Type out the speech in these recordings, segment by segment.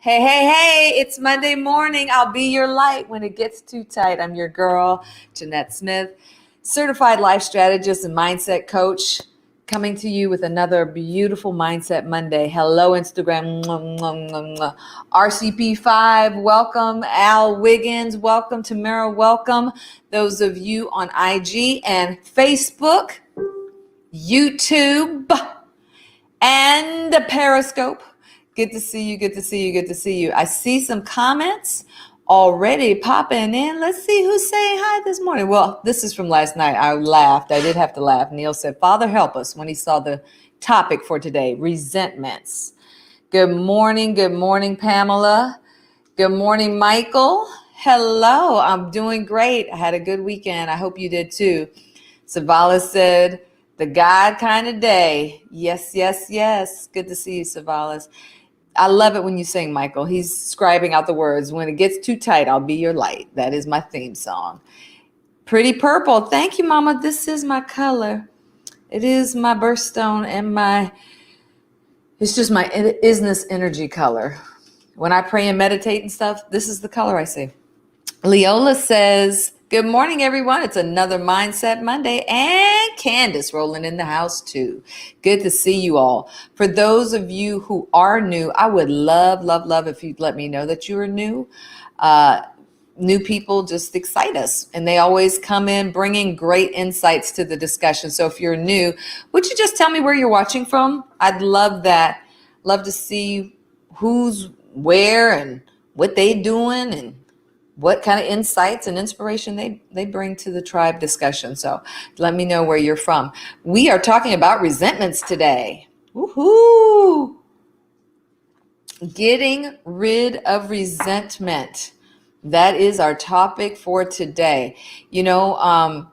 Hey, hey, hey, it's Monday morning. I'll be your light when it gets too tight. I'm your girl, Jeanette Smith, certified life strategist and mindset coach, coming to you with another beautiful Mindset Monday. Hello, Instagram. Mwah, mwah, mwah, mwah. RCP5, welcome. Al Wiggins, welcome. Tamara, welcome. Those of you on IG and Facebook, YouTube, and Periscope. Good to see you. Good to see you. Good to see you. I see some comments already popping in. Let's see who's saying hi this morning. Well, this is from last night. I laughed. I did have to laugh. Neil said, "Father, help us," when he saw the topic for today, resentments. Good morning. Good morning, Pamela. Good morning, Michael. Hello. I'm doing great. I had a good weekend. I hope you did too. Savala said, "The God kind of day." Yes, yes, yes. Good to see you, Savalas. I love it when you sing, Michael. He's scribing out the words. When it gets too tight, I'll be your light. That is my theme song. Pretty purple. Thank you, Mama. This is my color. It is my birthstone and it's just my isness energy color. When I pray and meditate and stuff, this is the color I see. Leola says, "Good morning, everyone. It's another Mindset Monday," and Candace rolling in the house too. Good to see you all. For those of you who are new, I would love, love, love if you'd let me know that you are new. New people just excite us, and they always come in bringing great insights to the discussion. So if you're new, would you just tell me where you're watching from? I'd love that. Love to see who's where and what they doing and what kind of insights and inspiration they bring to the tribe discussion. So let me know where you're from. We are talking about resentments today. Woohoo! Getting rid of resentment. That is our topic for today. You know,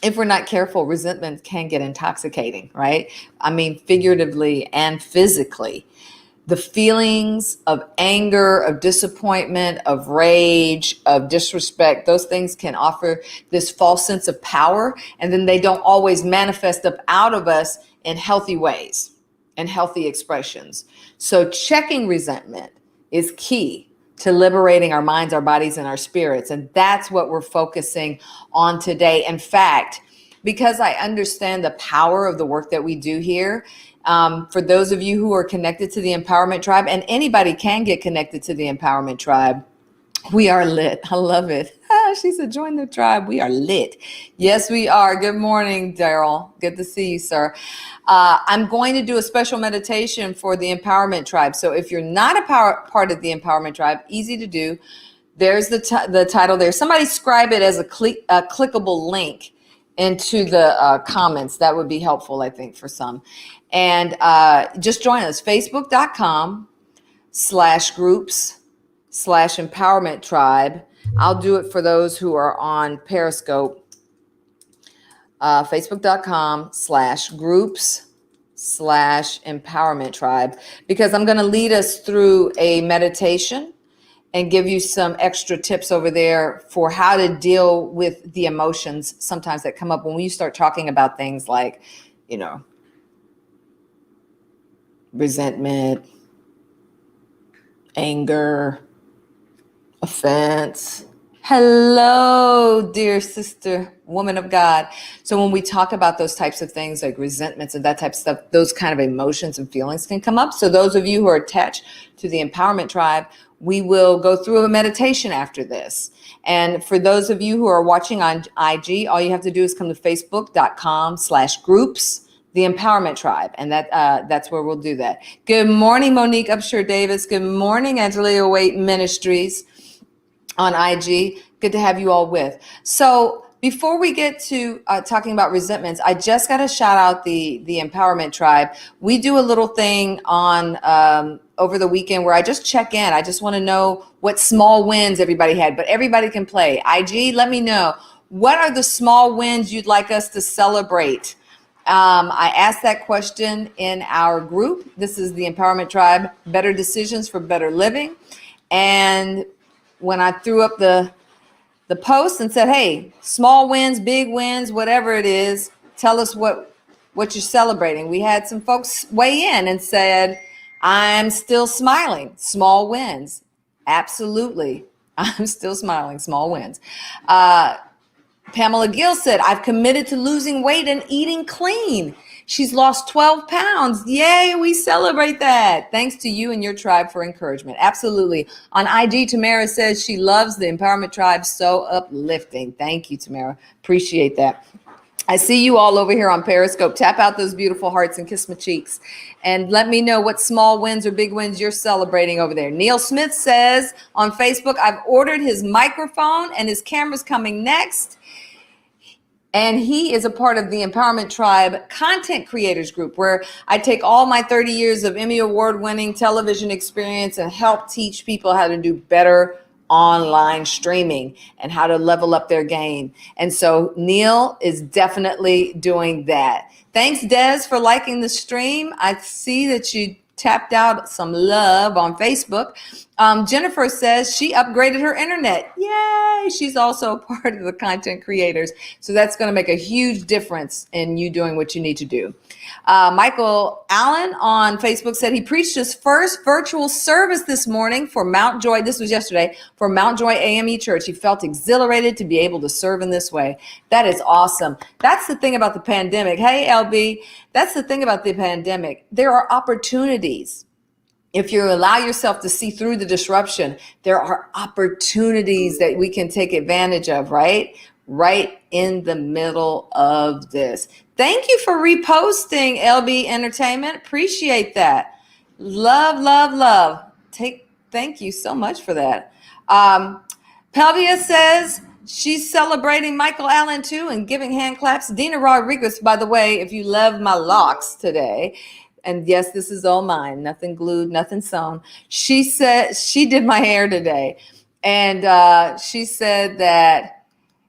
if we're not careful, resentment can get intoxicating, right? I mean, figuratively and physically. The feelings of anger, of disappointment, of rage, of disrespect, those things can offer this false sense of power, and then they don't always manifest up out of us in healthy ways and healthy expressions. So checking resentment is key to liberating our minds, our bodies, and our spirits. And that's what we're focusing on today. In fact, because I understand the power of the work that we do here, for those of you who are connected to the Empowerment Tribe, and anybody can get connected to the Empowerment Tribe, we are lit. I love it. She said, "Join the tribe." We are lit. Yes, we are. Good morning, Daryl. Good to see you, sir. I'm going to do a special meditation for the Empowerment Tribe. So if you're not a part of the Empowerment Tribe, easy to do. There's the title there. Somebody scribe it as a clickable link into the comments. That would be helpful, I think, for some. And just join us, facebook.com/groups/empowerment tribe. I'll do it for those who are on Periscope. Facebook.com/groups/empowerment tribe, because I'm going to lead us through a meditation and give you some extra tips over there for how to deal with the emotions sometimes that come up when we start talking about things like, you know, resentment, anger, offense. Hello, dear sister, woman of God. So when we talk about those types of things like resentments and that type of stuff, those kind of emotions and feelings can come up. So those of you who are attached to the Empowerment Tribe, we will go through a meditation after this. And for those of you who are watching on IG, all you have to do is come to facebook.com/groups, the Empowerment Tribe. And that's where we'll do that. Good morning, Monique Upshur Davis. Good morning, Angelia Waite Ministries on IG. Good to have you all with. So before we get to talking about resentments, I just got to shout out the Empowerment Tribe. We do a little thing on over the weekend where I just check in. I just want to know what small wins everybody had, but everybody can play. IG, let me know. What are the small wins you'd like us to celebrate? I asked that question in our group. This is the Empowerment Tribe, Better Decisions for Better Living. And when I threw up the post and said, "Hey, small wins, big wins, whatever it is, tell us what you're celebrating," we had some folks weigh in and said, I'm still smiling. Small wins. Absolutely. I'm still smiling. Small wins. Pamela Gill said, I've committed to losing weight and eating clean. She's lost 12 pounds. Yay, we celebrate that. Thanks to you and your tribe for encouragement. Absolutely. On IG, Tamara says she loves the Empowerment Tribe. So uplifting. Thank you, Tamara. Appreciate that. I see you all over here on Periscope. Tap out those beautiful hearts and kiss my cheeks. And let me know what small wins or big wins you're celebrating over there. Neil Smith says on Facebook, I've ordered his microphone and his camera's coming next. And he is a part of the Empowerment Tribe Content Creators Group, where I take all my 30 years of Emmy Award-winning television experience and help teach people how to do better online streaming and how to level up their game. And so Neil is definitely doing that. Thanks, Des, for liking the stream. I see that you tapped out some love on Facebook. Jennifer says she upgraded her internet. Yay! She's also a part of the content creators. So that's going to make a huge difference in you doing what you need to do. Michael Allen on Facebook said he preached his first virtual service this morning for Mount Joy. This was yesterday for Mount Joy AME Church. He felt exhilarated to be able to serve in this way. That is awesome. That's the thing about the pandemic. Hey, LB, that's the thing about the pandemic. There are opportunities. If you allow yourself to see through the disruption, there are opportunities that we can take advantage of, right? Right in the middle of this. Thank you for reposting, LB Entertainment. Appreciate that. Love, love, love. Thank you so much for that. Pelvia says she's celebrating Michael Allen too and giving hand claps. Dina Rodriguez, by the way, if you love my locks today, and yes, this is all mine, nothing glued, nothing sewn. She said she did my hair today. And she said that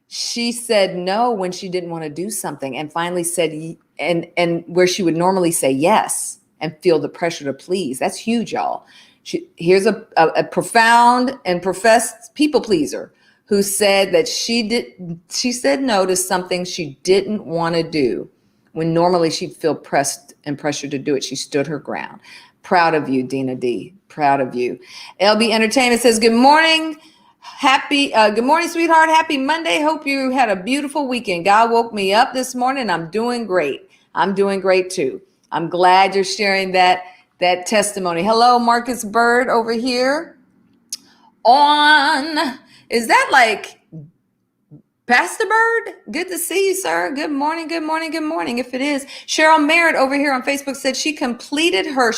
she said no when she didn't want to do something and finally said, and where she would normally say yes and feel the pressure to please. That's huge, y'all. Here's a profound and professed people pleaser who said that she said no to something she didn't want to do when normally she'd feel pressed and pressured to do it. She stood her ground. Proud of you, Dina D. Proud of you. LB Entertainment says, good morning. Good morning, sweetheart. Happy Monday. Hope you had a beautiful weekend. God woke me up this morning. I'm doing great. I'm doing great too. I'm glad you're sharing that testimony. Hello, Marcus Bird over here. Is that like Pastor Bird? Good to see you, sir. Good morning, good morning, good morning. If it is, Cheryl Merritt over here on Facebook said she completed her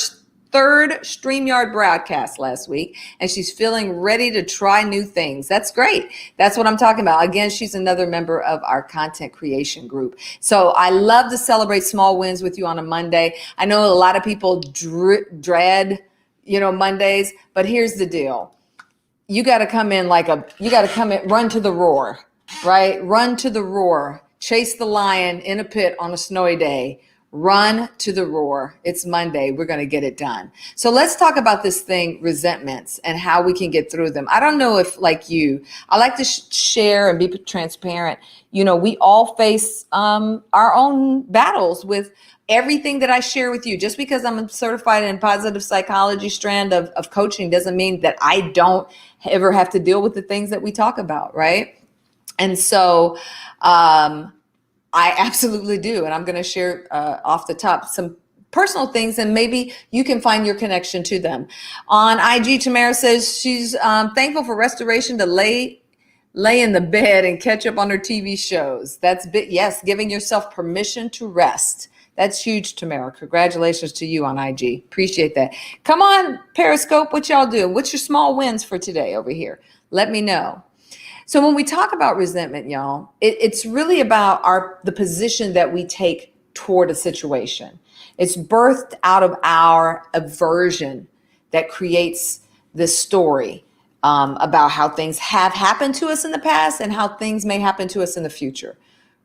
third StreamYard broadcast last week, and she's feeling ready to try new things. That's great. That's what I'm talking about. Again, she's another member of our content creation group. So I love to celebrate small wins with you on a Monday. I know a lot of people dread, Mondays, but here's the deal. You got to come in run to the roar, right? Run to the roar. Chase the lion in a pit on a snowy day. Run to the roar. It's Monday. We're going to get it done. So let's talk about this thing, resentments, and how we can get through them. I don't know if, like you, I like to share and be transparent. We all face our own battles with everything that I share with you. Just because I'm certified in positive psychology strand of coaching doesn't mean that I don't ever have to deal with the things that we talk about, right? And so I absolutely do. And I'm going to share off the top some personal things, and maybe you can find your connection to them. On IG, Tamara says she's thankful for restoration to lay in the bed and catch up on her TV shows. That's yes, giving yourself permission to rest. That's huge, Tamara. Congratulations to you on IG. Appreciate that. Come on, Periscope, what y'all do? What's your small wins for today over here? Let me know. So when we talk about resentment, y'all, it's really about the position that we take toward a situation. It's birthed out of our aversion that creates this story about how things have happened to us in the past and how things may happen to us in the future,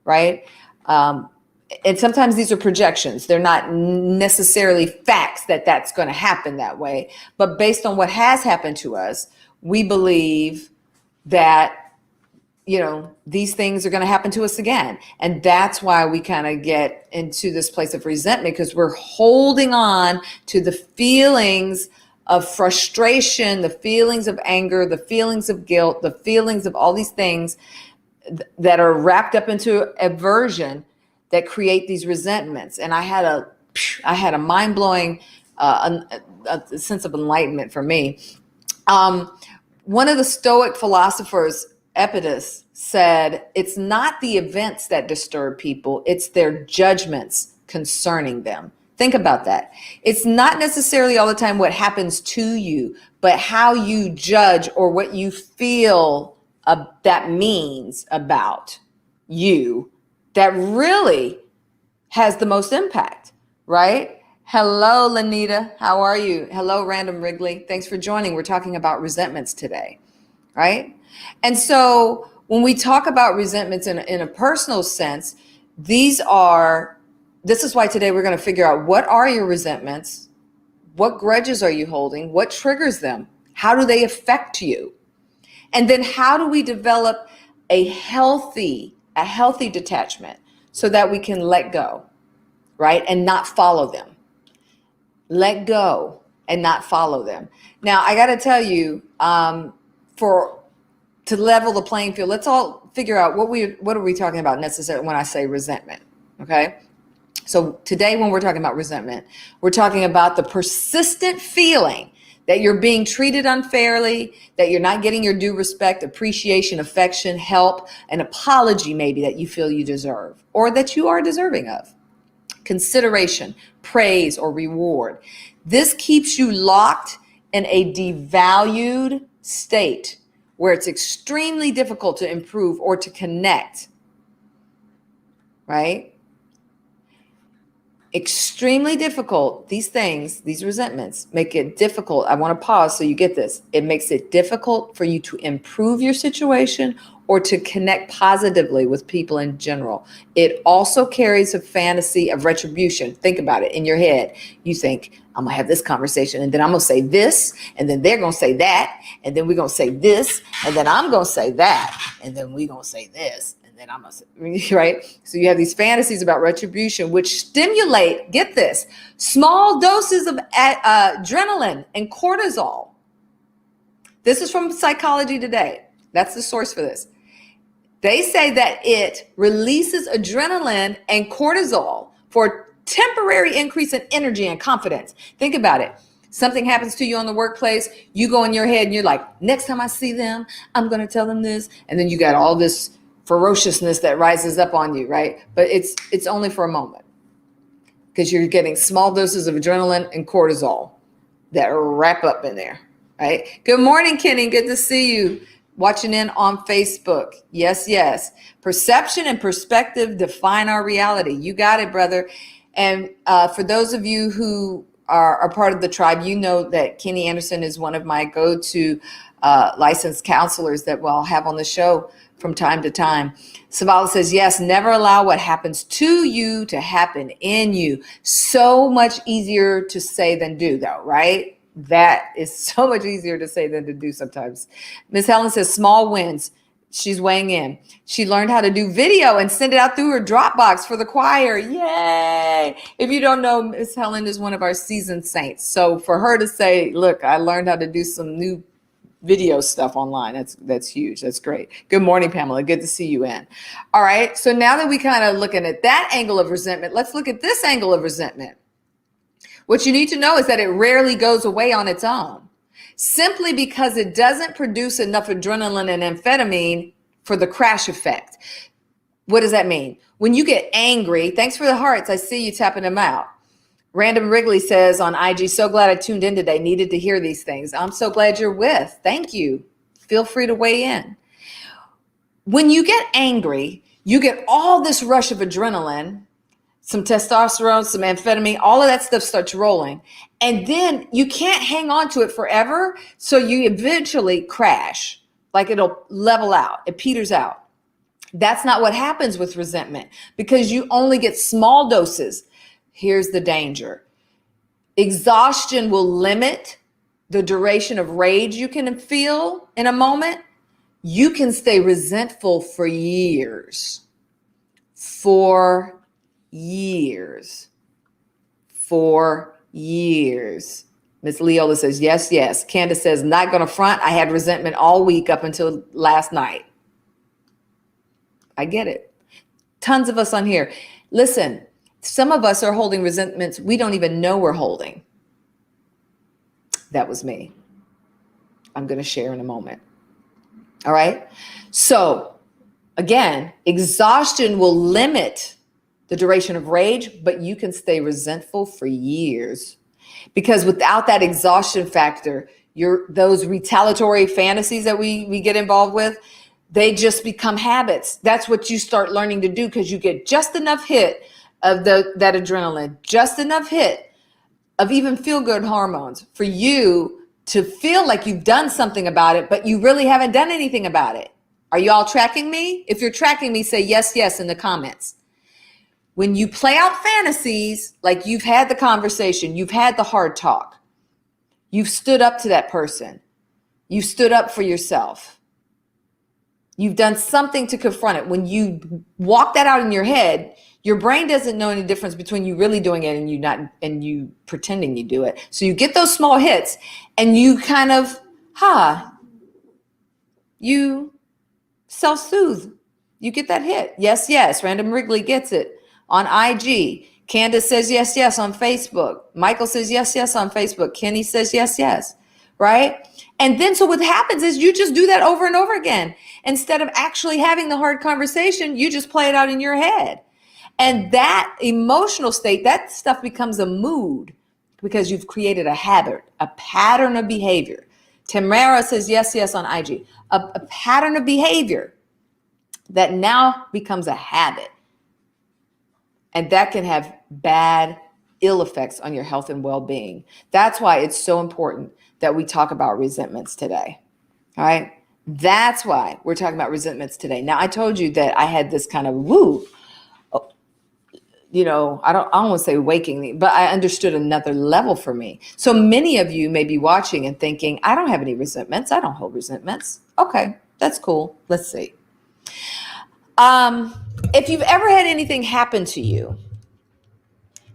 right? And sometimes these are projections. They're not necessarily facts that that's going to happen that way. But based on what has happened to us, we believe that these things are going to happen to us again. And that's why we kind of get into this place of resentment, because we're holding on to the feelings of frustration, the feelings of anger, the feelings of guilt, the feelings of all these things that are wrapped up into aversion that create these resentments. And I had a mind-blowing a sense of enlightenment for me. One of the Stoic philosophers, Epictetus, said, it's not the events that disturb people, it's their judgments concerning them. Think about that. It's not necessarily all the time what happens to you, but how you judge or what you feel that means about you that really has the most impact, right? Hello, Lanita. How are you? Hello, Random Wrigley. Thanks for joining. We're talking about resentments today, right? And so when we talk about resentments in a personal sense, this is why today we're going to figure out, what are your resentments? What grudges are you holding? What triggers them? How do they affect you? And then how do we develop a healthy detachment so that we can let go, right? And not follow them. Let go and not follow them. Now, I got to tell you, to level the playing field, let's all figure out what are we talking about necessarily when I say resentment, okay? So today when we're talking about resentment, we're talking about the persistent feeling that you're being treated unfairly, that you're not getting your due respect, appreciation, affection, help, an apology maybe that you feel you deserve or that you are deserving of, consideration, praise, or reward. This keeps you locked in a devalued state where it's extremely difficult to improve or to connect, right? Extremely difficult. These things, these resentments make it difficult. I want to pause so you get this. It makes it difficult for you to improve your situation or to connect positively with people in general. It also carries a fantasy of retribution. Think about it in your head. You think, I'm going to have this conversation and then I'm going to say this and then they're going to say that and then we're going to say this and then I'm going to say that and then we're going to say this. Then I'm right. So you have these fantasies about retribution, which stimulate, get this, small doses of adrenaline and cortisol. This is from Psychology Today. That's the source for this. They say that it releases adrenaline and cortisol for temporary increase in energy and confidence. Think about it. Something happens to you on the workplace. You go in your head and you're like, next time I see them, I'm going to tell them this. And then you got all this ferociousness that rises up on you, right? But it's only for a moment because you're getting small doses of adrenaline and cortisol that wrap up in there, right? Good morning, Kenny. Good to see you watching in on Facebook. Yes. Perception and perspective define our reality. You got it, brother. And for those of you who are part of the tribe, you know that Kenny Anderson is one of my go-to licensed counselors that we'll have on the show from time to time. Savala says, yes, never allow what happens to you to happen in you. So much easier to say than do, though, right? That is so much easier to say than to do sometimes. Miss Helen says, small wins. She's weighing in. She learned how to do video and send it out through her Dropbox for the choir. Yay! If you don't know, Miss Helen is one of our seasoned saints. So for her to say, look, I learned how to do some new video stuff online. That's huge. That's great. Good morning, Pamela. Good to see you in. All right. So now that we kind of looking at that angle of resentment, let's look at this angle of resentment. What you need to know is that it rarely goes away on its own, simply because it doesn't produce enough adrenaline and amphetamine for the crash effect. What does that mean? When you get angry, thanks for the hearts. I see you tapping them out. Random Wrigley says on IG, so glad I tuned in today. Needed to hear these things. I'm so glad you're with. Thank you. Feel free to weigh in. When you get angry, you get all this rush of adrenaline, some testosterone, some amphetamine, all of that stuff starts rolling. And then you can't hang on to it forever. So you eventually crash, like it'll level out. It peters out. That's not what happens with resentment because you only get small doses. Here's the danger. Exhaustion will limit the duration of rage you can feel in a moment, You can stay resentful for years. For years. For years. Miss Leola says, yes, yes. Candace says, not going to front. I had resentment all week up until last night. I get it. Tons of us on here. Listen, some of us are holding resentments we don't even know we're holding. That was me. I'm going to share in a moment. All right. So again, exhaustion will limit the duration of rage, but you can stay resentful for years. Because without that exhaustion factor, those retaliatory fantasies that we get involved with, they just become habits. That's what you start learning to do because you get just enough hit of that adrenaline, just enough hit of even feel-good hormones for you to feel like you've done something about it, but you really haven't done anything about it. Are you all tracking me? If you're tracking me, say yes, yes in the comments. When you play out fantasies, like you've had the conversation, you've had the hard talk, you've stood up to that person, you've stood up for yourself, you've done something to confront it. When you walk that out in your head, your brain doesn't know any difference between you really doing it and you pretending you do it. So you get those small hits and you kind of, you self-soothe. You get that hit. Yes, yes. Random Wrigley gets it on IG. Candace says yes, yes on Facebook. Michael says yes, yes on Facebook. Kenny says yes, yes. Right? And then so what happens is you just do that over and over again. Instead of actually having the hard conversation, you just play it out in your head. And that emotional state, that stuff becomes a mood because you've created a habit, a pattern of behavior. Tamara says yes, yes on IG. A pattern of behavior that now becomes a habit. And that can have bad, ill effects on your health and well-being. That's why it's so important that we talk about resentments today. All right? That's why we're talking about resentments today. Now, I told you that I had this kind of I don't want to say waking me, but I understood another level for me. So many of you may be watching and thinking, I don't have any resentments. I don't hold resentments. Okay, that's cool. Let's see. If you've ever had anything happen to you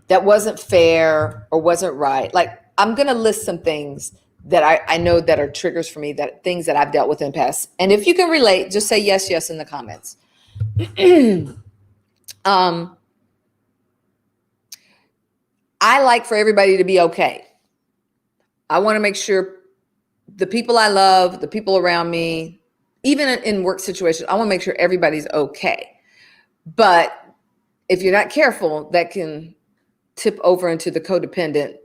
that wasn't fair or wasn't right, like I'm going to list some things that I know that are triggers for me, that things that I've dealt with in the past. And if you can relate, just say yes, yes in the comments. I like for everybody to be okay. I want to make sure the people I love, the people around me, even in work situations, I want to make sure everybody's okay. But if you're not careful, that can tip over into the codependent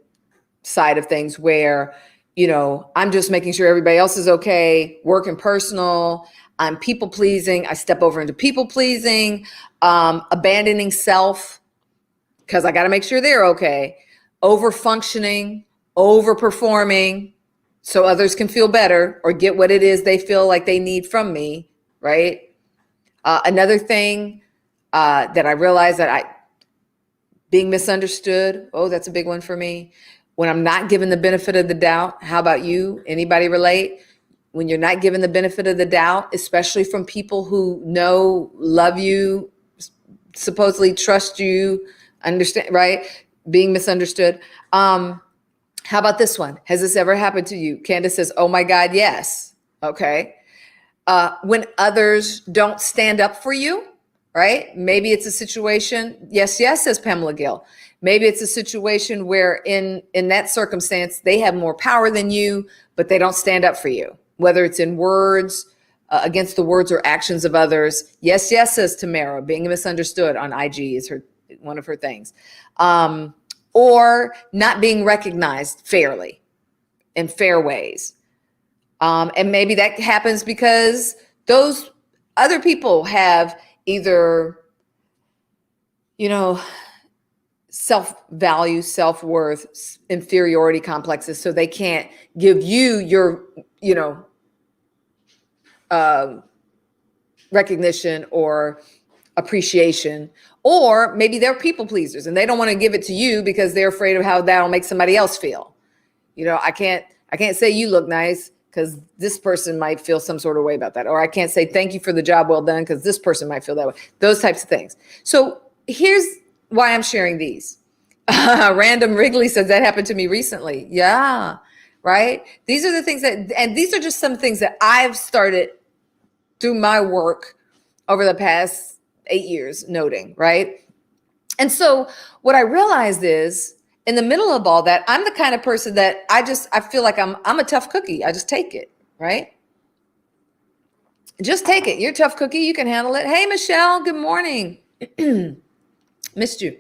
side of things where, I'm just making sure everybody else is okay, work and personal, I'm people pleasing, I step over into people pleasing, abandoning self, because I got to make sure they're okay, over functioning, over performing, so others can feel better or get what it is they feel like they need from me, right? Another thing that I realized being misunderstood, that's a big one for me. When I'm not given the benefit of the doubt, how about you? Anybody relate? When you're not given the benefit of the doubt, especially from people who love you, supposedly trust you, understand, right? Being misunderstood. How about this one? Has this ever happened to you? Candace says, oh my God, yes. Okay. When others don't stand up for you, right? Maybe it's a situation, yes, yes, says Pamela Gill. Maybe it's a situation where in that circumstance, they have more power than you, but they don't stand up for you, whether it's in words, against the words or actions of others. Yes, yes, says Tamara. Being misunderstood on IG is one of her things. Or not being recognized fairly in fair ways. And maybe that happens because those other people have either, self-value, self-worth, inferiority complexes, so they can't give you your, recognition or appreciation. Or maybe they're people pleasers and they don't want to give it to you because they're afraid of how that'll make somebody else feel. I can't say you look nice because this person might feel some sort of way about that. Or I can't say thank you for the job well done because this person might feel that way. Those types of things. So here's why I'm sharing these. Random Wrigley says that happened to me recently. Yeah, right? These are the things and these are just some things that I've started through my work over the past 8 years noting, right? And so what I realized is in the middle of all that, I'm the kind of person that I feel like I'm a tough cookie. I just take it, right? Just take it. You're a tough cookie. You can handle it. Hey, Michelle, good morning. Missed you.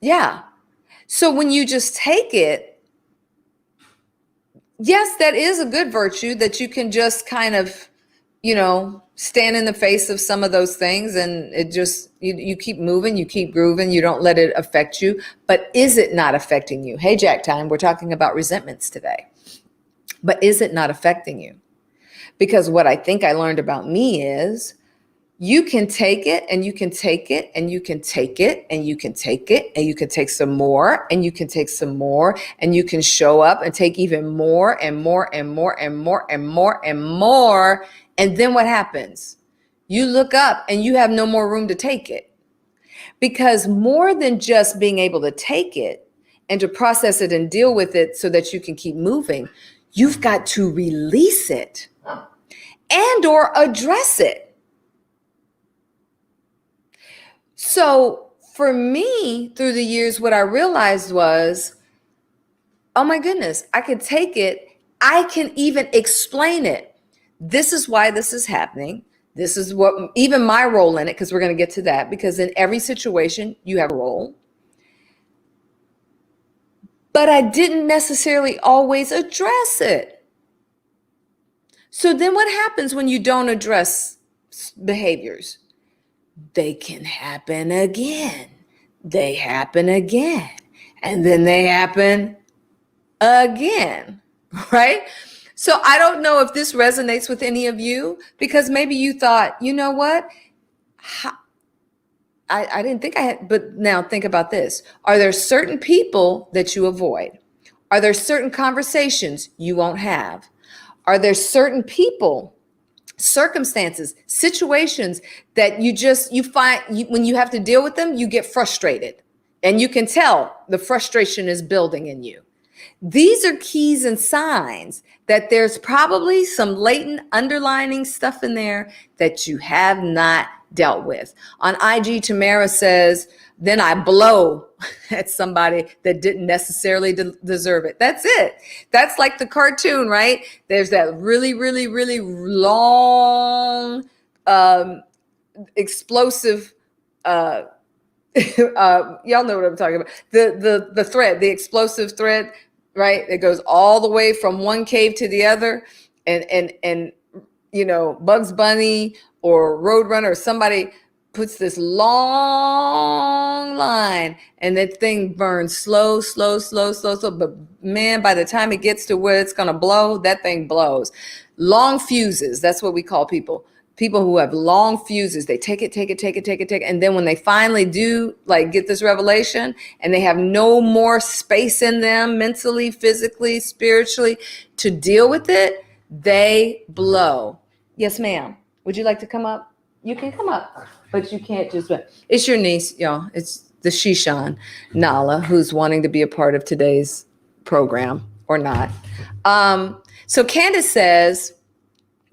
Yeah. So when you just take it, yes, that is a good virtue that you can just kind of, stand in the face of some of those things, and it just, you keep moving, you keep grooving, you don't let it affect you. But is it not affecting you? Hey, Jack Time, we're talking about resentments today. But is it not affecting you? Because what I think I learned about me is you can take it and you can take it and you can take it and you can take it and you can take some more and you can take some more and you can show up and take even more and more and more and more and more and more. And then what happens? You look up and you have no more room to take it. Because more than just being able to take it and to process it and deal with it so that you can keep moving, you've got to release it and or address it. So for me, through the years, what I realized was, oh my goodness, I could take it. I can even explain it. This is why this is happening. This is what, even my role in it, because we're going to get to that, because in every situation, you have a role. But I didn't necessarily always address it. So then what happens when you don't address behaviors? They can happen again. They happen again. And then they happen again, right? So I don't know if this resonates with any of you, because maybe you thought, you know what? I didn't think I had, but now think about this. Are there certain people that you avoid? Are there certain conversations you won't have? Are there certain people, circumstances, situations that you find when you have to deal with them, you get frustrated, and you can tell the frustration is building in you? These are keys and signs that there's probably some latent underlining stuff in there that you have not dealt with. On IG, Tamara says, then I blow at somebody that didn't necessarily deserve it. That's it. That's like the cartoon, right? There's that really, really, really long, explosive, y'all know what I'm talking about. The thread, the explosive thread, right? It goes all the way from one cave to the other, and Bugs Bunny or Roadrunner or somebody puts this long line, and that thing burns slow. But man, by the time it gets to where it's going to blow, that thing blows. Long fuses. That's what we call people. People who have long fuses. They take it. And then when they finally do get this revelation and they have no more space in them mentally, physically, spiritually to deal with it, they blow. Yes, ma'am. Would you like to come up? You can come up, but you can't just. It's your niece, y'all. It's the Shishan, Nala, who's wanting to be a part of today's program or not. So Candace says,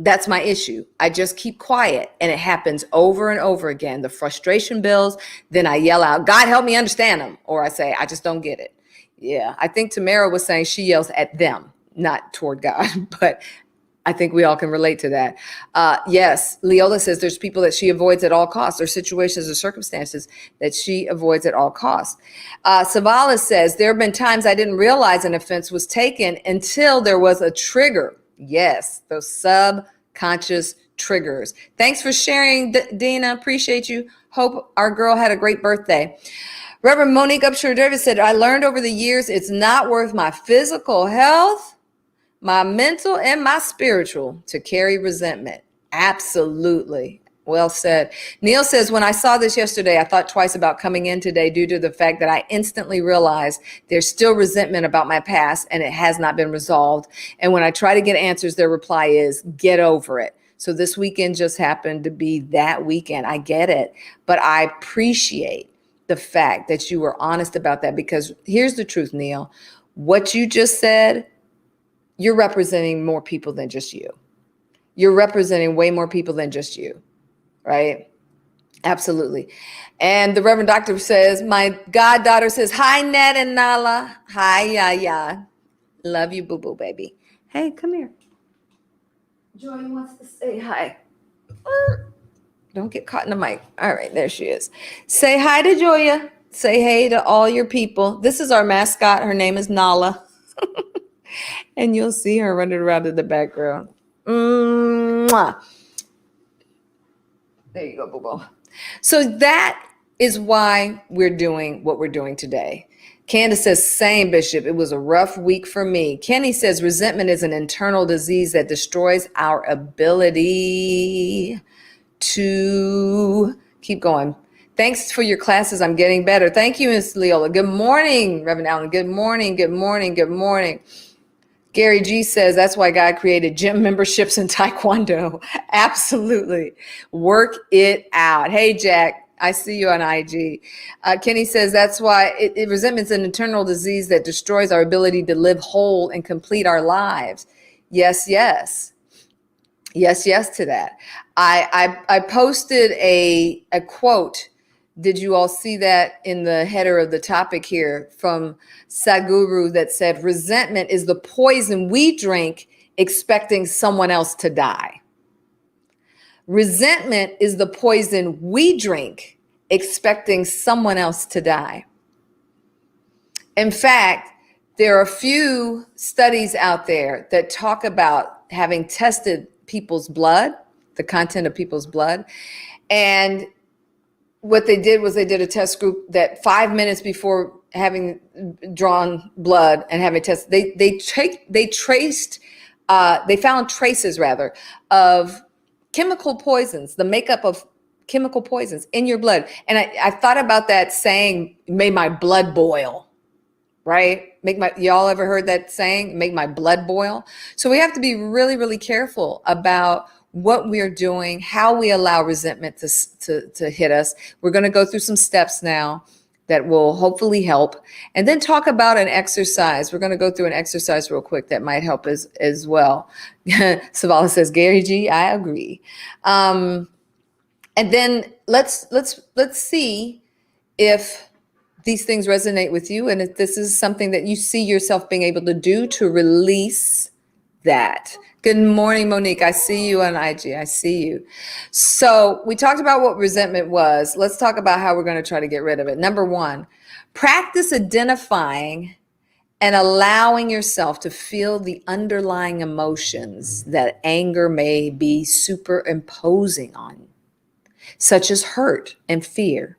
that's my issue. I just keep quiet, and it happens over and over again. The frustration builds. Then I yell out, God, help me understand them. Or I say, I just don't get it. Yeah, I think Tamara was saying she yells at them, not toward God, but I think we all can relate to that. Yes, Leola says there's people that she avoids at all costs, or situations or circumstances that she avoids at all costs. Savala says there have been times I didn't realize an offense was taken until there was a trigger. Yes, those subconscious triggers. Thanks for sharing, Dina. Appreciate you. Hope our girl had a great birthday. Reverend Monique Upshur Davis said, I learned over the years it's not worth my physical health, my mental, and my spiritual to carry resentment. Absolutely. Well said. Neil says, when I saw this yesterday, I thought twice about coming in today due to the fact that I instantly realized there's still resentment about my past and it has not been resolved. And when I try to get answers, their reply is, get over it. So this weekend just happened to be that weekend. I get it. But I appreciate the fact that you were honest about that, because here's the truth, Neil. What you just said, you're representing more people than just you. You're representing way more people than just you. Right? Absolutely. And the Reverend Doctor says, my goddaughter says, hi, Ned and Nala. Hi, Yaya. Love you, boo-boo, baby. Hey, come here. Joy wants to say hi. Don't get caught in the mic. All right, there she is. Say hi to Joya. Say hey to all your people. This is our mascot. Her name is Nala. And you'll see her running around in the background. Mwah. There you go, boo-boo. So that is why we're doing what we're doing today. Candace says, same, Bishop. It was a rough week for me. Kenny says, resentment is an internal disease that destroys our ability to keep going. Thanks for your classes. I'm getting better. Thank you, Ms. Leola. Good morning, Reverend Allen. Good morning, good morning, good morning. Gary G says, that's why God created gym memberships in Taekwondo. Absolutely. Work it out. Hey, Jack, I see you on IG. Kenny says, that's why resentment's an internal disease that destroys our ability to live whole and complete our lives. Yes, yes. Yes, yes to that. I posted a quote. Did you all see that in the header of the topic here from Sadhguru that said, resentment is the poison we drink expecting someone else to die. Resentment is the poison we drink expecting someone else to die. In fact, there are a few studies out there that talk about having tested people's blood, the content of people's blood, and what they did was they did a test group that 5 minutes before having drawn blood and having tested, they found traces rather of chemical poisons, the makeup of chemical poisons in your blood. And I thought about that saying, made my blood boil, right? Y'all ever heard that saying, make my blood boil? So we have to be really, really careful about what we're doing, how we allow resentment to hit us. We're going to go through some steps now that will hopefully help, and then talk about an exercise. We're going to go through an exercise real quick that might help as well. Savala says, Gary G, I agree. And then let's see if these things resonate with you, and if this is something that you see yourself being able to do to release that. Good morning, Monique. I see you on IG. I see you. So we talked about what resentment was. Let's talk about how we're going to try to get rid of it. Number one, practice identifying and allowing yourself to feel the underlying emotions that anger may be superimposing on, such as hurt and fear.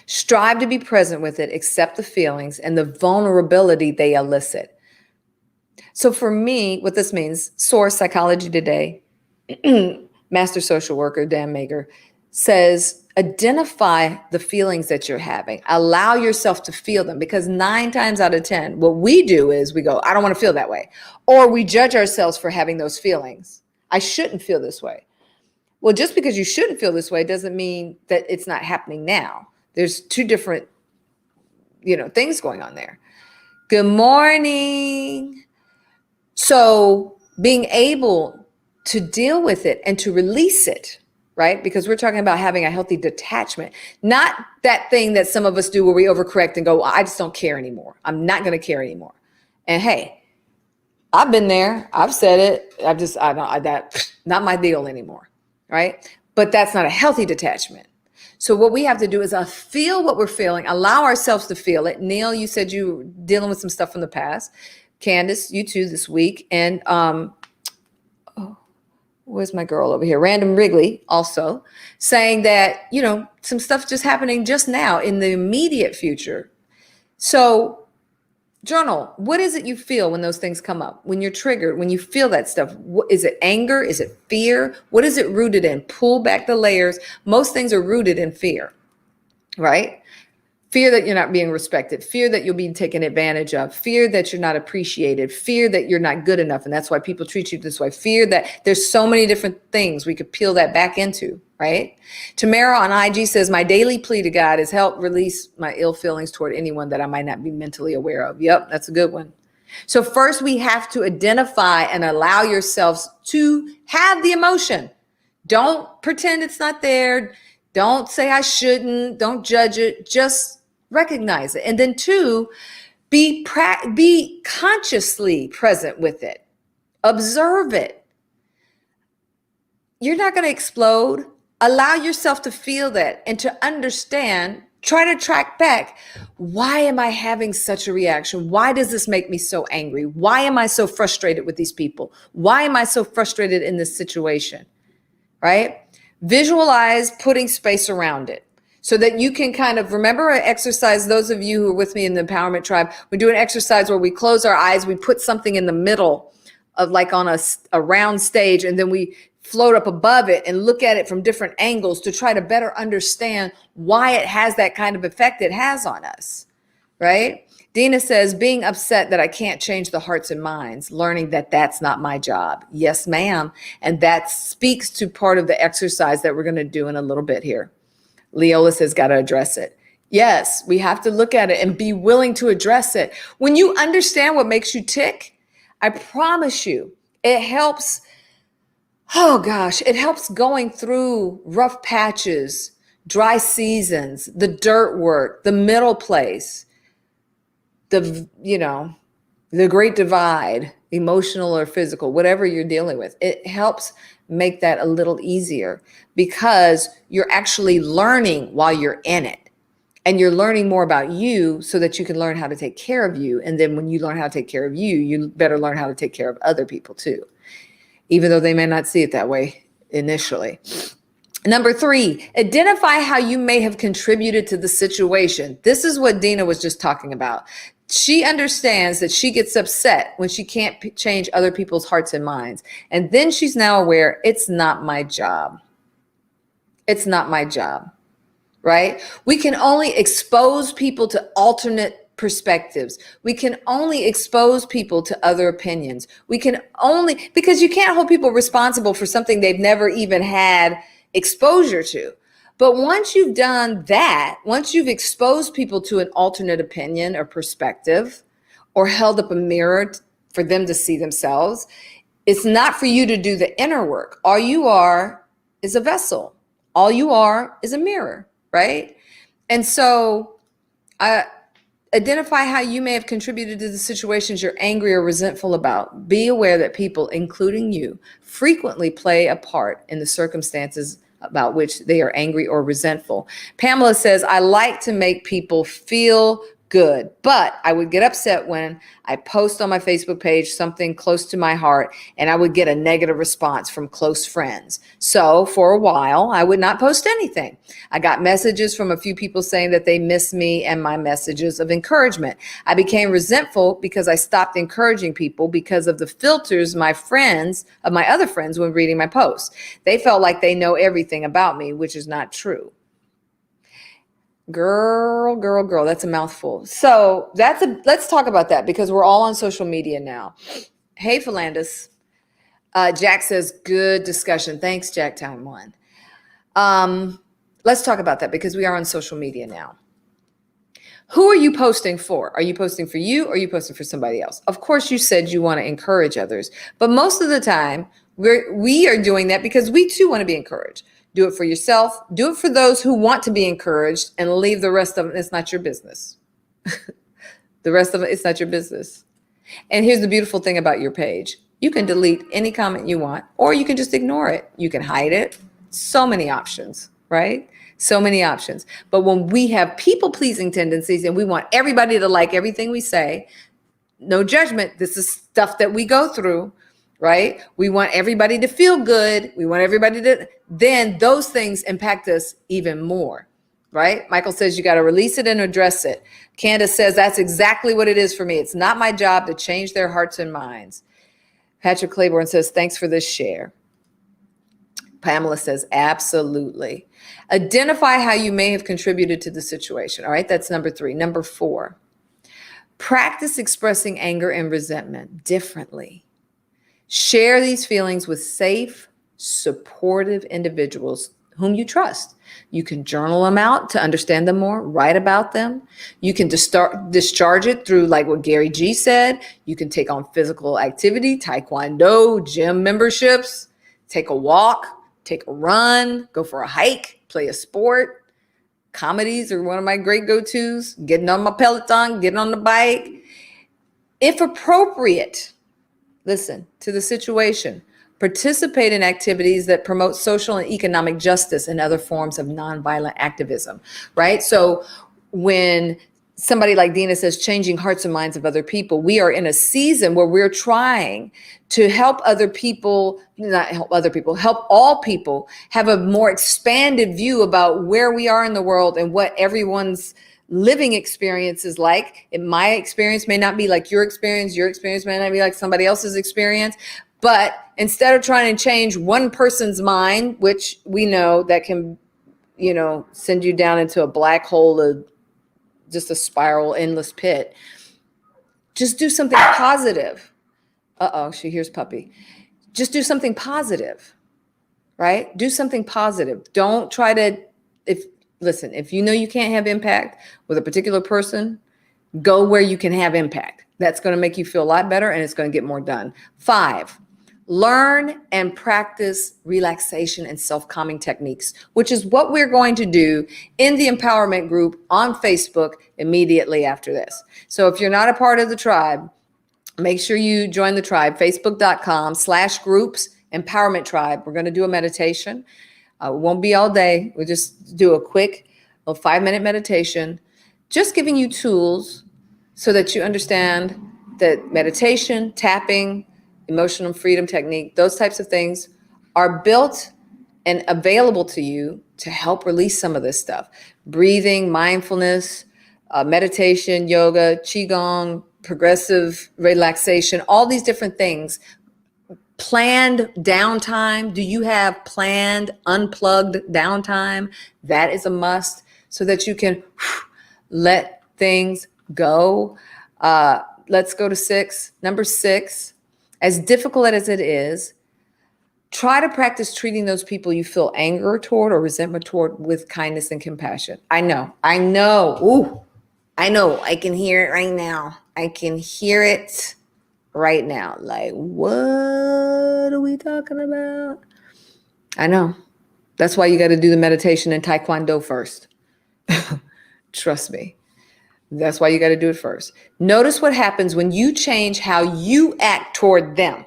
Strive to be present with it, accept the feelings and the vulnerability they elicit. So for me, what this means, Source Psychology Today, Master Social Worker Dan Mager says, identify the feelings that you're having. Allow yourself to feel them, because 9 times out of 10, what we do is we go, I don't want to feel that way. Or we judge ourselves for having those feelings. I shouldn't feel this way. Well, just because you shouldn't feel this way doesn't mean that it's not happening now. There's 2 different, things going on there. Good morning. So being able to deal with it and to release it, right? Because we're talking about having a healthy detachment, not that thing that some of us do where we overcorrect and go, well, I just don't care anymore. I'm not going to care anymore. And hey, I've been there. I've said it. That's not my deal anymore, right? But that's not a healthy detachment. So what we have to do is feel what we're feeling, allow ourselves to feel it. Neil, you said you were dealing with some stuff from the past. Candace, you too this week. And where's my girl over here? Random Wrigley also saying that, some stuff just happening just now in the immediate future. So Journal. What is it you feel when those things come up? When you're triggered, when you feel that stuff? Is it anger? Is it fear? What is it rooted in? Pull back the layers. Most things are rooted in fear, right? Fear that you're not being respected, fear that you'll be taken advantage of, fear that you're not appreciated, fear that you're not good enough, and that's why people treat you this way, fear that there's so many different things we could peel that back into, right? Tamara on IG says, my daily plea to God is help release my ill feelings toward anyone that I might not be mentally aware of. Yep, that's a good one. So first we have to identify and allow yourselves to have the emotion. Don't pretend it's not there. Don't say I shouldn't. Don't judge it. Just recognize it. And then two, be consciously present with it. Observe it. You're not going to explode. Allow yourself to feel that and to understand. Try to track back. Why am I having such a reaction? Why does this make me so angry? Why am I so frustrated with these people? Why am I so frustrated in this situation? Right? Visualize putting space around it so that you can kind of remember an exercise. Those of you who are with me in the Empowerment Tribe, we do an exercise where we close our eyes, we put something in the middle of like on a round stage, and then we float up above it and look at it from different angles to try to better understand why it has that kind of effect it has on us, right? Dina says, being upset that I can't change the hearts and minds, learning that that's not my job. Yes, ma'am. And that speaks to part of the exercise that we're going to do in a little bit here. Leola says, got to address it. Yes, we have to look at it and be willing to address it. When you understand what makes you tick, I promise you, it helps. Oh gosh, it helps going through rough patches, dry seasons, the dirt work, the middle place, the great divide, emotional or physical, whatever you're dealing with. It helps make that a little easier because you're actually learning while you're in it. And you're learning more about you so that you can learn how to take care of you. And then when you learn how to take care of you, you better learn how to take care of other people too, even though they may not see it that way initially. Number 3, identify how you may have contributed to the situation. This is what Dina was just talking about. She understands that she gets upset when she can't change other people's hearts and minds. And then she's now aware, it's not my job. It's not my job, right? We can only expose people to alternate perspectives. We can only expose people to other opinions. We can only, because you can't hold people responsible for something they've never even had exposure to. But once you've done that, once you've exposed people to an alternate opinion or perspective, or held up a mirror for them to see themselves, it's not for you to do the inner work. All you are is a vessel. All you are is a mirror, right? And so identify how you may have contributed to the situations you're angry or resentful about. Be aware that people, including you, frequently play a part in the circumstances about which they are angry or resentful. Pamela says, I like to make people feel good, but I would get upset when I post on my Facebook page something close to my heart and I would get a negative response from close friends. So for a while, I would not post anything. I got messages from a few people saying that they miss me and my messages of encouragement. I became resentful because I stopped encouraging people because of the filters my other friends when reading my posts. They felt like they know everything about me, which is not true. Girl, that's a mouthful. So let's talk about that because we're all on social media now. Hey, Philandus. Jack says, good discussion. Thanks, Jack Time One. Let's talk about that because we are on social media now. Who are you posting for? Are you posting for you or are you posting for somebody else? Of course, you said you want to encourage others, but most of the time we are doing that because we too want to be encouraged. Do it for yourself. Do it for those who want to be encouraged and leave the rest of it. It's not your business. The rest of it, it's not your business. And here's the beautiful thing about your page. You can delete any comment you want, or you can just ignore it. You can hide it. So many options, right? So many options. But when we have people-pleasing tendencies and we want everybody to like everything we say, no judgment. This is stuff that we go through. Right? We want everybody to feel good. We want everybody to, then those things impact us even more. right? Michael says you got to release it and address it. Candace says that's exactly what it is for me. It's not my job to change their hearts and minds. Patrick Claiborne says, thanks for this share. Pamela says, absolutely. Identify how you may have contributed to the situation. All right, that's number 3. Number 4, practice expressing anger and resentment differently. Share these feelings with safe, supportive individuals whom you trust. You can journal them out to understand them more, write about them. You can discharge it through, like what Gary G said. You can take on physical activity, taekwondo, gym memberships, take a walk, take a run, go for a hike, play a sport. Comedies are one of my great go-tos. Getting on my Peloton, getting on the bike. If appropriate, listen to the situation. Participate in activities that promote social and economic justice and other forms of nonviolent activism, right? So when somebody like Dina says changing hearts and minds of other people, we are in a season where we're trying to help other people, not help other people, help all people have a more expanded view about where we are in the world and what everyone's living experience is like. And my experience may not be like your experience may not be like somebody else's experience. But instead of trying to change one person's mind, which we know that can, send you down into a black hole of just a spiral, endless pit, just do something positive. She hears puppy. Just do something positive, right? Do something positive. Don't try to, if you know you can't have impact with a particular person, go where you can have impact. That's going to make you feel a lot better and it's going to get more done. 5, learn and practice relaxation and self-calming techniques, which is what we're going to do in the empowerment group on Facebook immediately after this. So if you're not a part of the tribe, make sure you join the tribe, facebook.com/groups empowerment tribe. We're going to do a meditation. It won't be all day. We'll just do a quick 5-minute meditation, just giving you tools so that you understand that meditation, tapping, emotional freedom technique, those types of things are built and available to you to help release some of this stuff. Breathing, mindfulness, meditation, yoga, qigong, progressive relaxation, all these different things. Planned downtime. Do you have planned unplugged downtime? That is a must so that you can let things go. Let's go to 6. Number 6, as difficult as it is, try to practice treating those people you feel anger toward or resentment toward with kindness and compassion. I know. Ooh, I know. I can hear it right now. I can hear it right now. Like, what are we talking about? I know. That's why you got to do the meditation and taekwondo first. Trust me. That's why you got to do it first. Notice what happens when you change how you act toward them.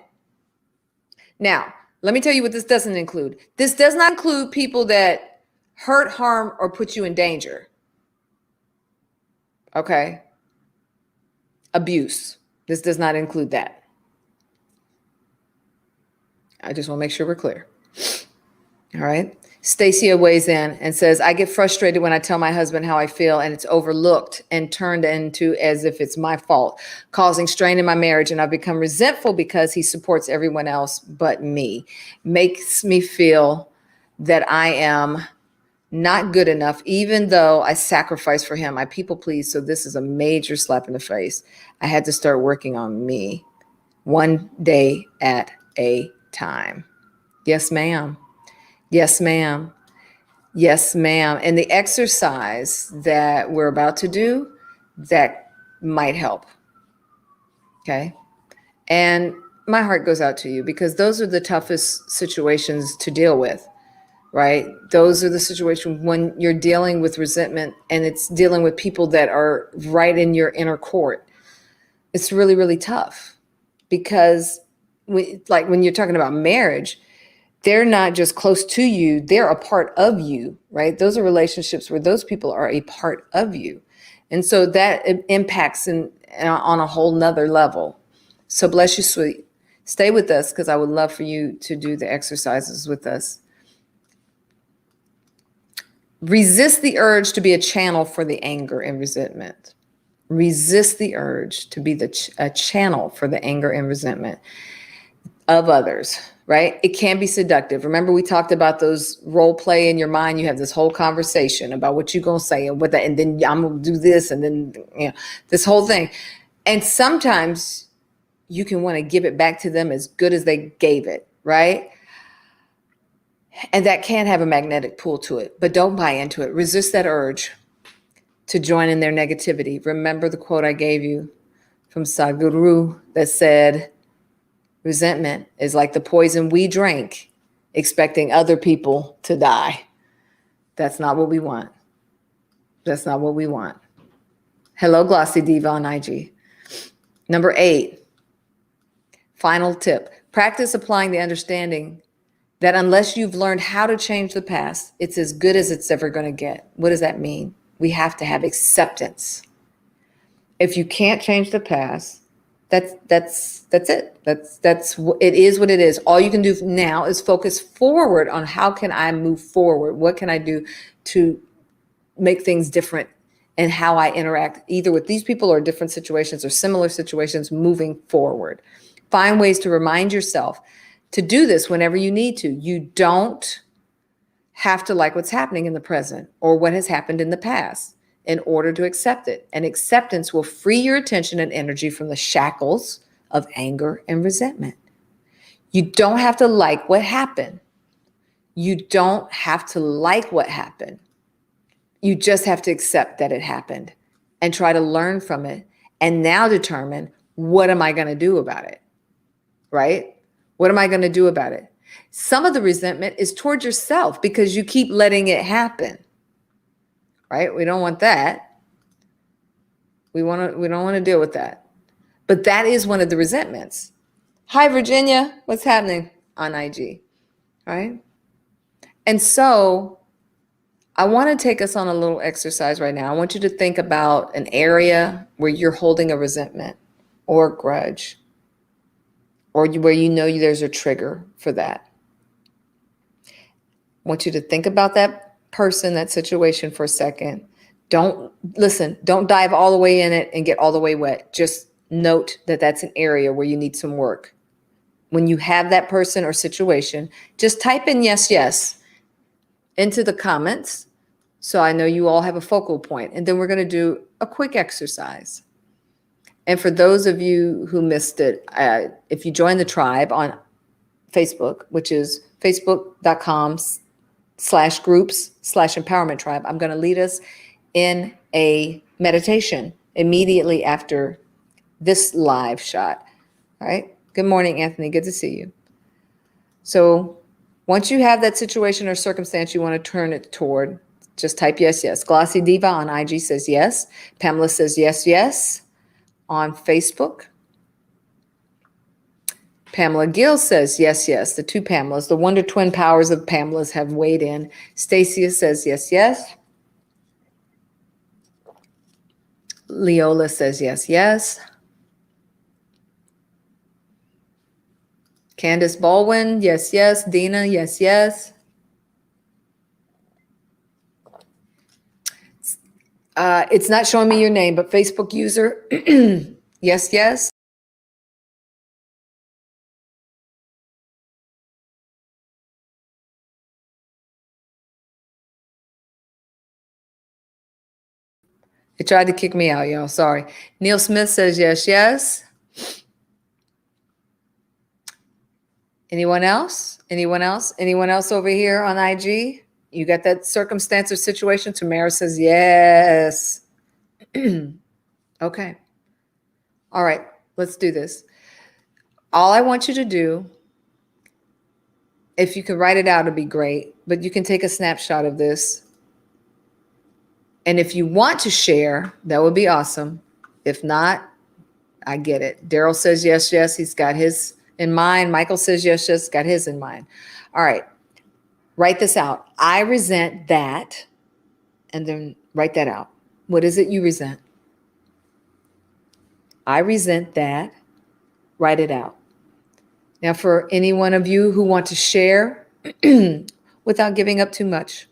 Now, let me tell you what this doesn't include. This does not include people that hurt, harm, or put you in danger. Okay? Abuse. This does not include that. I just want to make sure we're clear. All right? Stacia weighs in and says, I get frustrated when I tell my husband how I feel and it's overlooked and turned into as if it's my fault, causing strain in my marriage. And I've become resentful because he supports everyone else but me. Makes me feel that I am not good enough, even though I sacrifice for him. I people please. So this is a major slap in the face. I had to start working on me one day at a time. Yes, ma'am. Yes, ma'am. Yes, ma'am. And the exercise that we're about to do, that might help. Okay. And my heart goes out to you because those are the toughest situations to deal with, right? Those are the situations when you're dealing with resentment and it's dealing with people that are right in your inner court. It's really, really tough because when you're talking about marriage, they're not just close to you, they're a part of you, right? Those are relationships where those people are a part of you. And so that impacts on a whole nother level. So bless you, sweet. Stay with us because I would love for you to do the exercises with us. Resist the urge to be a channel for the anger and resentment. Resist the urge to be a channel for the anger and resentment of others, right? It can be seductive. Remember, we talked about those role play in your mind. You have this whole conversation about what you're going to say and what that, and then I'm going to do this, and then, this whole thing. And sometimes you can want to give it back to them as good as they gave it, right? And that can have a magnetic pull to it, but don't buy into it. Resist that urge to join in their negativity. Remember the quote I gave you from Sadhguru that said, resentment is like the poison we drink, expecting other people to die. That's not what we want. That's not what we want. Hello, Glossy Diva on IG. Number 8, final tip. Practice applying the understanding that unless you've learned how to change the past, it's as good as it's ever going to get. What does that mean? We have to have acceptance. If you can't change the past, that's it. It is what it is. All you can do now is focus forward on how can I move forward? What can I do to make things different and how I interact either with these people or different situations or similar situations moving forward. Find ways to remind yourself to do this whenever you need to. You don't have to like what's happening in the present or what has happened in the past in order to accept it. And acceptance will free your attention and energy from the shackles of anger and resentment. You don't have to like what happened. You don't have to like what happened. You just have to accept that it happened and try to learn from it and now determine, what am I going to do about it? Right? What am I going to do about it? Some of the resentment is towards yourself because you keep letting it happen. Right? We don't want that. We don't want to deal with that. But that is one of the resentments. Hi, Virginia. What's happening on IG? Right? And so I want to take us on a little exercise right now. I want you to think about an area where you're holding a resentment or a grudge, or where you know there's a trigger for that. I want you to think about that person, that situation for a second. Don't dive all the way in it and get all the way wet. Just note that that's an area where you need some work. When you have that person or situation, just type in yes, yes into the comments. So I know you all have a focal point. And then we're going to do a quick exercise. And for those of you who missed it, if you join the tribe on Facebook, which is facebook.com/groups/empowerment tribe, I'm going to lead us in a meditation immediately after this live shot. All right. Good morning, Anthony. Good to see you. So once you have that situation or circumstance you want to turn it toward, just type yes, yes. Glossy Diva on IG says yes. Pamela says yes, yes on Facebook. Pamela Gill says yes, yes. The two Pamelas, the Wonder Twin powers of Pamelas have weighed in. Stacia says yes, yes. Leola says yes, yes. Candace Baldwin, yes, yes. Dina, yes, yes. It's not showing me your name, but Facebook user, yes, yes. It tried to kick me out, y'all. Sorry. Neil Smith says yes, yes. Anyone else? Anyone else? Anyone else over here on IG? You got that circumstance or situation? Tamara says yes. Okay. All right. Let's do this. All I want you to do, if you can write it out, it'd be great. But you can take a snapshot of this. And if you want to share, that would be awesome. If not, I get it. Daryl says yes, yes. He's got his in mind. Michael says yes, yes. Got his in mind. All right. Write this out. I resent that. And then write that out. What is it you resent? I resent that. Write it out. Now, for any one of you who want to share without giving up too much,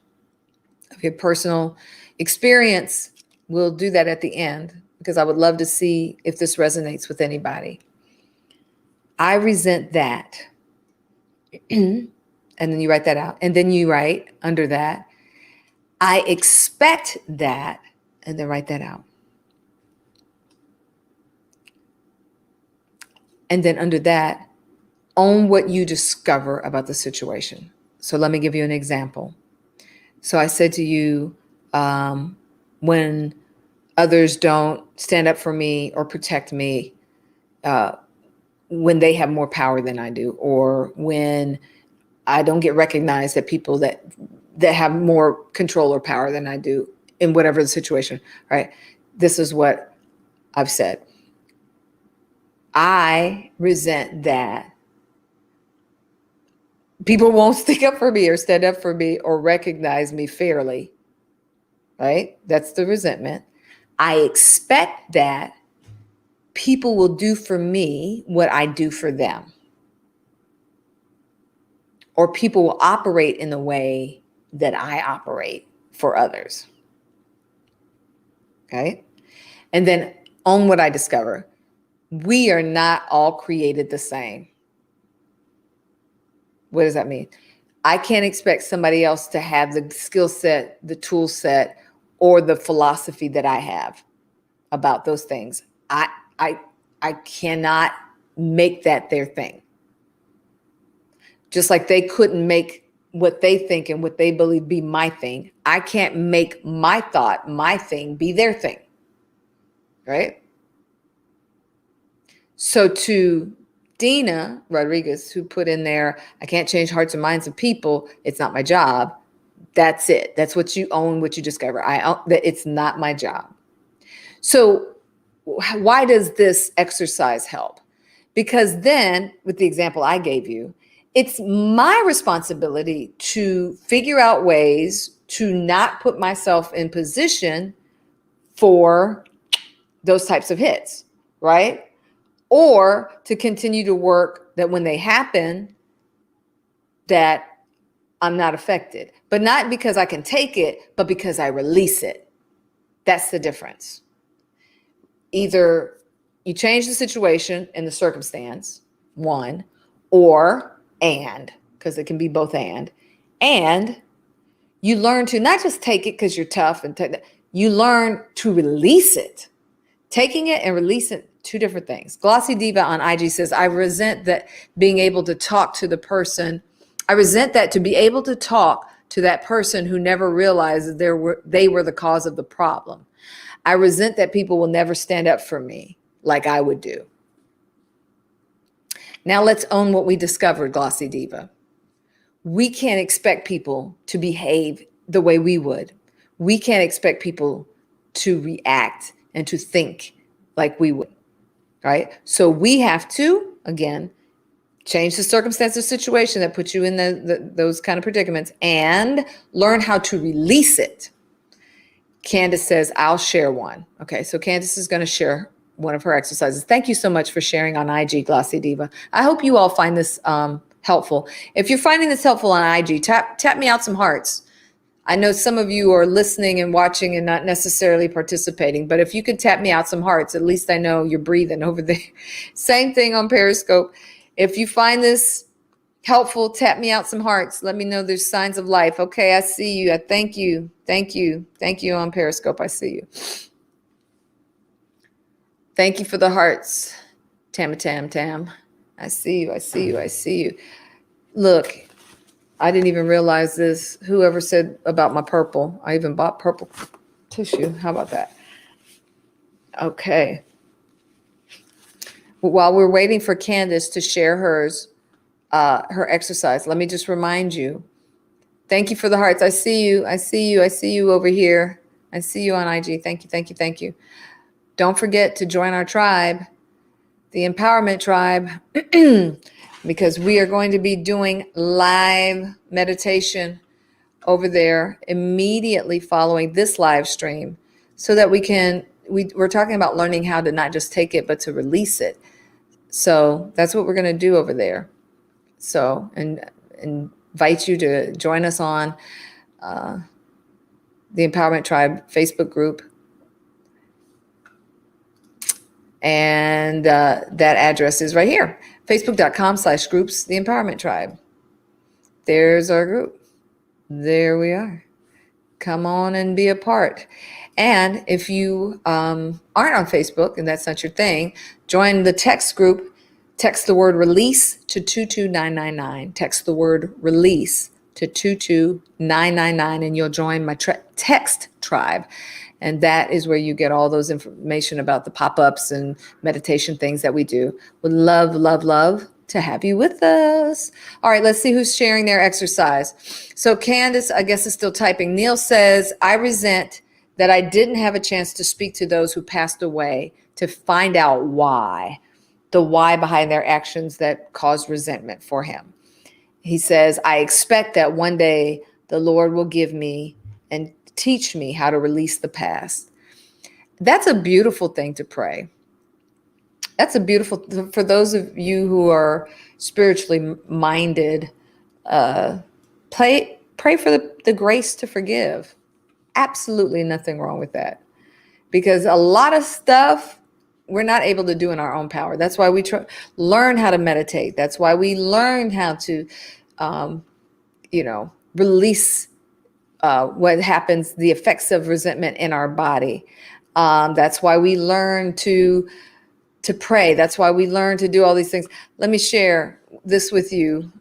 of your personal experience. We'll do that at the end because I would love to see if this resonates with anybody. I resent that. And then you write that out. And then you write under that, I expect that, and then write that out. And then under that, own what you discover about the situation. So let me give you an example. So I said to you, when others don't stand up for me or protect me, when they have more power than I do, or when I don't get recognized at people that have more control or power than I do in whatever the situation, right? This is what I've said. I resent that people won't stick up for me or stand up for me or recognize me fairly, right? That's the resentment. I expect that people will do for me what I do for them, or people will operate in the way that I operate for others. Okay? And then on what I discover, we are not all created the same. What does that mean? I can't expect somebody else to have the skill set, the tool set, or the philosophy that I have about those things. I cannot make that their thing. Just like they couldn't make what they think and what they believe be my thing. I can't make my thought, my thing, be their thing. Right? So to Dina Rodriguez, who put in there, I can't change hearts and minds of people. It's not my job. That's it. That's what you own, what you discover. I own that it's not my job. So why does this exercise help? Because then, with the example I gave you, it's my responsibility to figure out ways to not put myself in position for those types of hits, right? Or to continue to work that when they happen, that I'm not affected. But not because I can take it, but because I release it. That's the difference. Either you change the situation and the circumstance, one, or because it can be both and you learn to not just take it because you're tough you learn to release it. Taking it and releasing, two different things. Glossy Diva on IG says, I resent that being able to talk to the person. I resent that to be able to talk to that person who never realized that they were the cause of the problem. I resent that people will never stand up for me like I would do. Now let's own what we discovered, Glossy Diva. We can't expect people to behave the way we would. We can't expect people to react and to think like we would, right? So we have to, again, change the circumstance or situation that puts you in those kind of predicaments and learn how to release it. Candace says, I'll share one. Okay, so Candace is going to share one of her exercises. Thank you so much for sharing on IG, Glossy Diva. I hope you all find this helpful. If you're finding this helpful on IG, tap me out some hearts. I know some of you are listening and watching and not necessarily participating, but if you could tap me out some hearts, at least I know you're breathing over there. Same thing on Periscope. If you find this helpful, tap me out some hearts. Let me know there's signs of life. Okay, I see you. I thank you. Thank you. Thank you on Periscope. I see you. Thank you for the hearts. Tam. I see you. I see you. I see you. Look, I didn't even realize this. Whoever said about my purple, I even bought purple tissue. How about that? Okay. While we're waiting for Candace to share hers, her exercise, let me just remind you. Thank you for the hearts. I see you. I see you. I see you over here. I see you on IG. Thank you. Thank you. Thank you. Don't forget to join our tribe, the Empowerment Tribe, because we are going to be doing live meditation over there immediately following this live stream so that we're talking about learning how to not just take it, but to release it. So that's what we're going to do over there. So, and invite you to join us on the Empowerment Tribe Facebook group. And that address is right here, facebook.com/groups, the Empowerment Tribe. There's our group. There we are. Come on and be a part. And if you aren't on Facebook and that's not your thing, join the text group. Text the word release to 22999. Text the word release to 22999 and you'll join my text tribe. And that is where you get all those information about the pop-ups and meditation things that we do. Would love, love, love to have you with us. All right, let's see who's sharing their exercise. So Candace, I guess, is still typing. Neil says, I resent that I didn't have a chance to speak to those who passed away to find out why, the why behind their actions that caused resentment for him. He says, I expect that one day the Lord will give me and teach me how to release the past. That's a beautiful thing to pray. That's a beautiful, for those of you who are spiritually minded, pray for the grace to forgive. Absolutely nothing wrong with that. Because a lot of stuff we're not able to do in our own power. That's why we learn how to meditate. That's why we learn how to, release what happens, the effects of resentment in our body. That's why we learn to pray. That's why we learn to do all these things. Let me share this with you.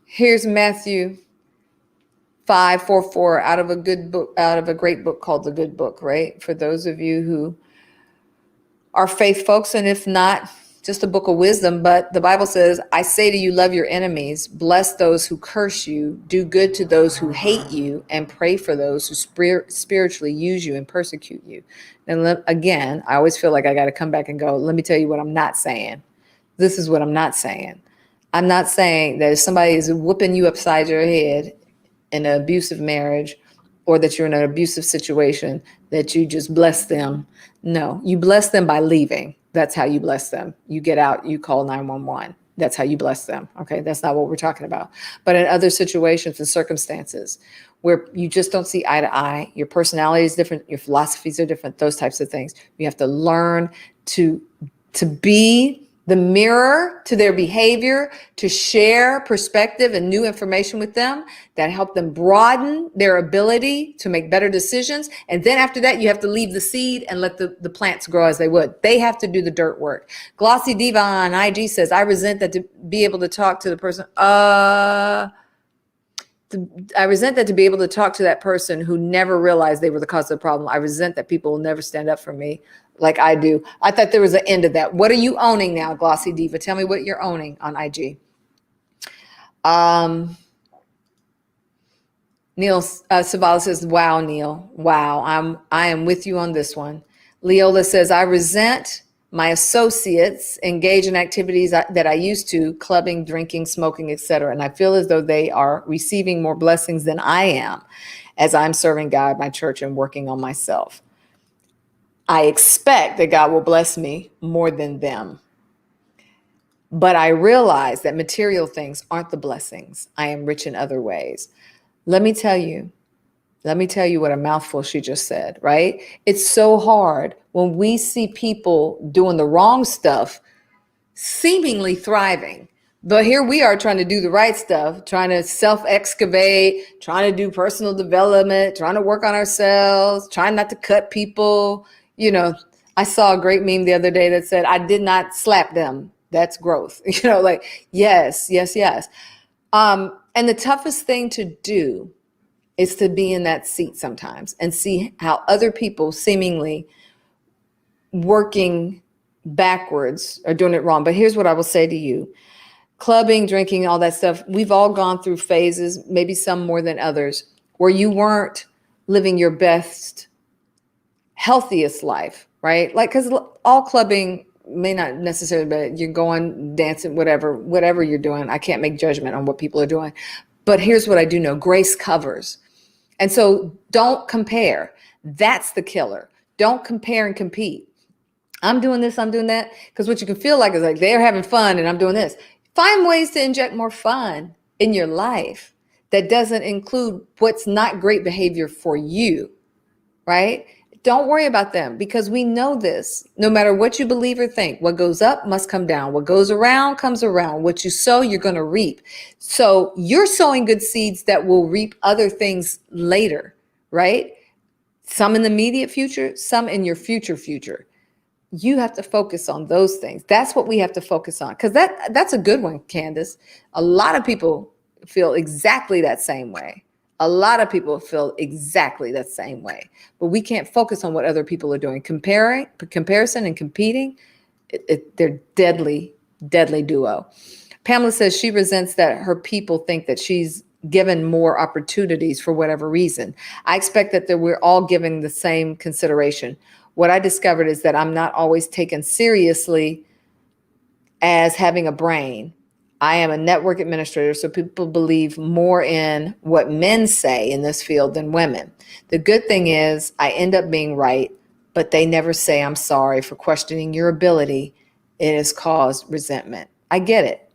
Here's Matthew 5:44 out of a good book, out of a great book called The Good Book, right? For those of you who are faith folks, and if not, just a book of wisdom. But the Bible says, I say to you, love your enemies, bless those who curse you, do good to those who hate you, and pray for those who spiritually use you and persecute you. And again, I always feel like I got to come back and go, let me tell you what I'm not saying. This is what I'm not saying. I'm not saying that if somebody is whooping you upside your head in an abusive marriage, or that you're in an abusive situation, that you just bless them. No, you bless them by leaving. That's how you bless them. You get out, you call 911. That's how you bless them. Okay, that's not what we're talking about. But in other situations and circumstances where you just don't see eye to eye, your personality is different, your philosophies are different, those types of things. You have to learn to be the mirror to their behavior, to share perspective and new information with them that help them broaden their ability to make better decisions. And then after that, you have to leave the seed and let the plants grow as they would. They have to do the dirt work. Glossy Diva on IG says, I resent that to be able to talk to the person. I resent that to be able to talk to that person who never realized they were the cause of the problem. I resent that people will never stand up for me like I do. I thought there was an end to that. What are you owning now, Glossy Diva? Tell me what you're owning on IG. Neil Savala says, wow, Neil. Wow, I am with you on this one. Leola says, I resent my associates engage in activities that I used to, clubbing, drinking, smoking, etc. And I feel as though they are receiving more blessings than I am as I'm serving God, my church, and working on myself. I expect that God will bless me more than them. But I realize that material things aren't the blessings. I am rich in other ways. Let me tell you what a mouthful she just said, right? It's so hard when we see people doing the wrong stuff, seemingly thriving. But here we are trying to do the right stuff, trying to self-excavate, trying to do personal development, trying to work on ourselves, trying not to cut people. I saw a great meme the other day that said, I did not slap them. That's growth. Yes. And the toughest thing to do is to be in that seat sometimes and see how other people seemingly working backwards are doing it wrong. But here's what I will say to you. Clubbing, drinking, all that stuff, we've all gone through phases, maybe some more than others, where you weren't living your best, healthiest life, right? Like, because all clubbing may not necessarily, but you're going, dancing, whatever you're doing. I can't make judgment on what people are doing. But here's what I do know. Grace covers. And so don't compare. That's the killer. Don't compare and compete. I'm doing this, I'm doing that. Because what you can feel like is like they're having fun and I'm doing this. Find ways to inject more fun in your life that doesn't include what's not great behavior for you, right? Don't worry about them, because we know this. No matter what you believe or think, what goes up must come down. What goes around comes around. What you sow, you're going to reap. So you're sowing good seeds that will reap other things later, right? Some in the immediate future, some in your future. You have to focus on those things. That's what we have to focus on, because that's a good one, Candace. A lot of people feel exactly that same way. A lot of people feel exactly that same way, but we can't focus on what other people are doing. Comparison and competing, they're deadly duo. Pamela says she resents that her people think that she's given more opportunities for whatever reason. I expect that we're all given the same consideration. What I discovered is that I'm not always taken seriously as having a brain. I am a network administrator, so people believe more in what men say in this field than women. The good thing is I end up being right, but they never say I'm sorry for questioning your ability. It has caused resentment. I get it.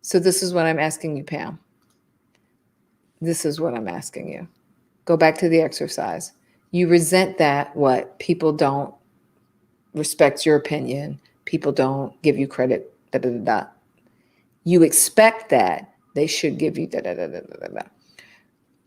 So this is what I'm asking you, Pam. This is what I'm asking you. Go back to the exercise. You resent that what? People don't respect your opinion. People don't give you credit. You expect that they should give you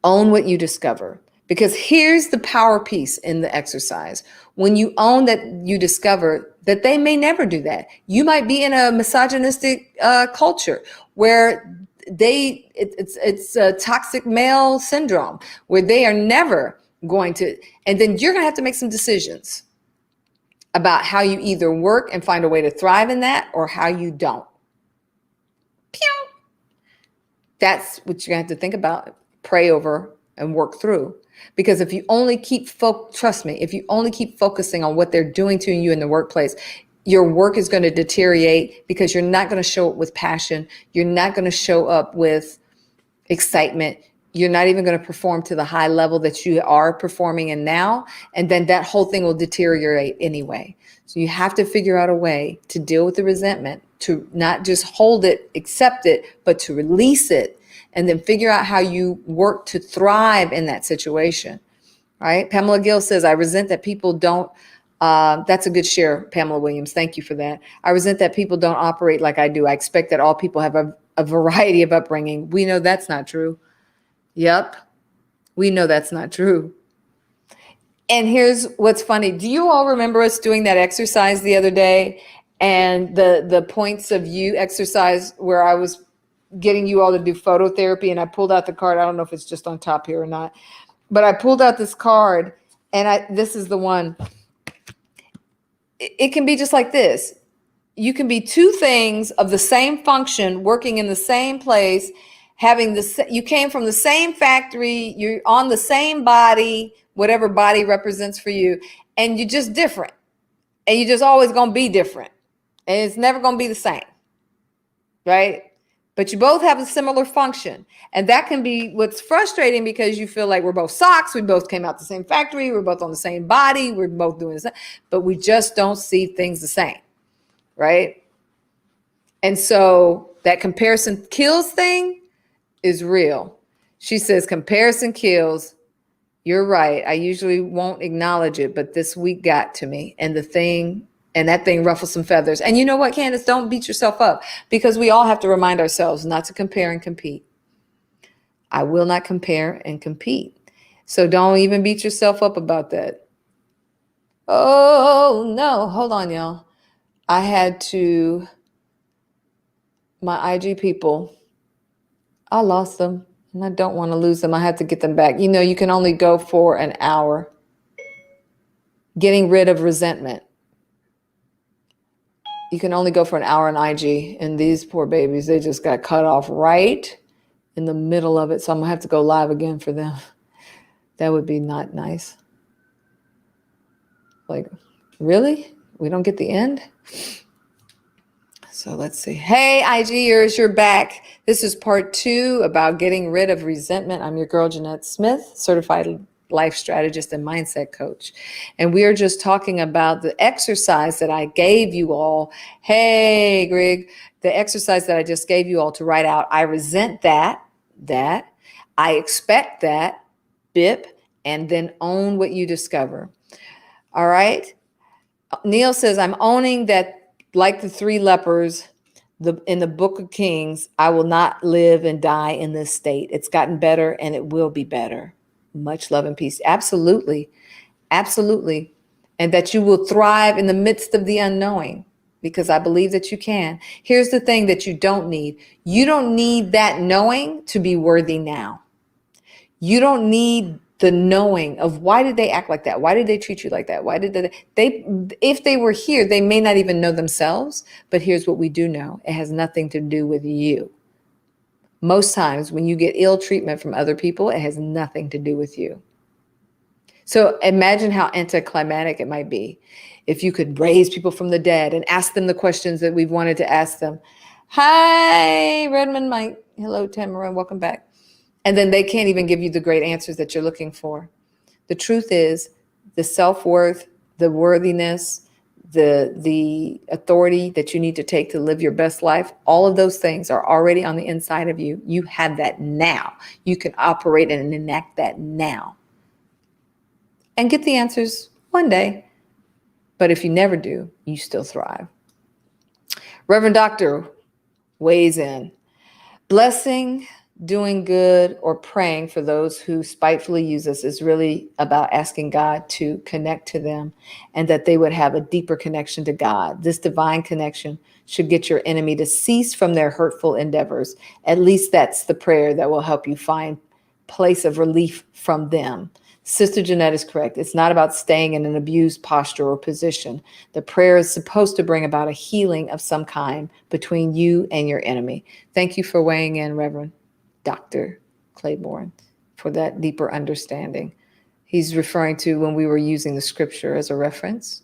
Own what you discover. Because here's the power piece in the exercise. When you own that you discover that they may never do that. You might be in a misogynistic culture where it's a toxic male syndrome where they are never going to, and then you're going to have to make some decisions about how you either work and find a way to thrive in that or how you don't. Pew. That's what you're going to have to think about, pray over, and work through. Because if you only keep, trust me, if you only keep focusing on what they're doing to you in the workplace, your work is going to deteriorate because you're not going to show up with passion. You're not going to show up with excitement. You're not even going to perform to the high level that you are performing in now. And then that whole thing will deteriorate anyway. So you have to figure out a way to deal with the resentment, to not just hold it, accept it, but to release it, and then figure out how you work to thrive in that situation. Right? Pamela Gill says, I resent that people don't, that's a good share, Pamela Williams. Thank you for that. I resent that people don't operate like I do. I expect that all people have a variety of upbringing. We know that's not true. Yep. We know that's not true. And here's what's funny. Do you all remember us doing that exercise the other day, and the points of view exercise where I was getting you all to do phototherapy, and I pulled out the card. I don't know if it's just on top here or not, but I pulled out this card, and this is the one. It can be just like this. You can be two things of the same function, working in the same place, you came from the same factory, you're on the same body, whatever body represents for you, and you're just different. And you're just always going to be different. And it's never going to be the same. Right? But you both have a similar function. And that can be what's frustrating, because you feel like we're both socks. We both came out the same factory. We're both on the same body. We're both doing the same. But we just don't see things the same. Right? And so that comparison kills thing is real. She says, comparison kills. You're right. I usually won't acknowledge it, but this week got to me. And that thing ruffles some feathers. And you know what, Candace? Don't beat yourself up, because we all have to remind ourselves not to compare and compete. I will not compare and compete. So don't even beat yourself up about that. Oh, no. Hold on, y'all. My IG people, I lost them, and I don't want to lose them. I have to get them back. You know, you can only go for an hour. Getting rid of resentment. You can only go for an hour on IG, and these poor babies, they just got cut off right in the middle of it. So I'm going to have to go live again for them. That would be not nice. Like, really? We don't get the end? So let's see. Hey, IGers, you're back. This is part 2 about getting rid of resentment. I'm your girl, Jeanette Smith, certified life strategist and mindset coach. And we are just talking about the exercise that I gave you all. Hey, Greg, the exercise that I just gave you all to write out, I resent that, I expect that, BIP, and then own what you discover. All right. Neil says, I'm owning that, like the three lepers in the book of Kings, I will not live and die in this state. It's gotten better and it will be better. Much love and peace. Absolutely. Absolutely. And that you will thrive in the midst of the unknowing, because I believe that you can. Here's the thing that you don't need. You don't need that knowing to be worthy now. You don't need the knowing of why did they act like that? Why did they treat you like that? Why did they, if they were here, they may not even know themselves, but here's what we do know. It has nothing to do with you. Most times when you get ill treatment from other people, it has nothing to do with you. So imagine how anticlimactic it might be if you could raise people from the dead and ask them the questions that we've wanted to ask them. Hi, Redmond Mike. Hello, Tamara. Welcome back. And then they can't even give you the great answers that you're looking for. The truth is, the self-worth, the worthiness, the authority that you need to take to live your best life, all of those things are already on the inside of you. You have that now. You can operate and enact that now. And get the answers one day. But if you never do, you still thrive. Reverend Doctor weighs in. Blessing, doing good, or praying for those who spitefully use us is really about asking God to connect to them and that they would have a deeper connection to God. This divine connection should get your enemy to cease from their hurtful endeavors. At least that's the prayer that will help you find place of relief from them. Sister Jeanette is correct. It's not about staying in an abused posture or position. The prayer is supposed to bring about a healing of some kind between you and your enemy. Thank you for weighing in, Reverend Dr. Claiborne, for that deeper understanding. He's referring to when we were using the scripture as a reference.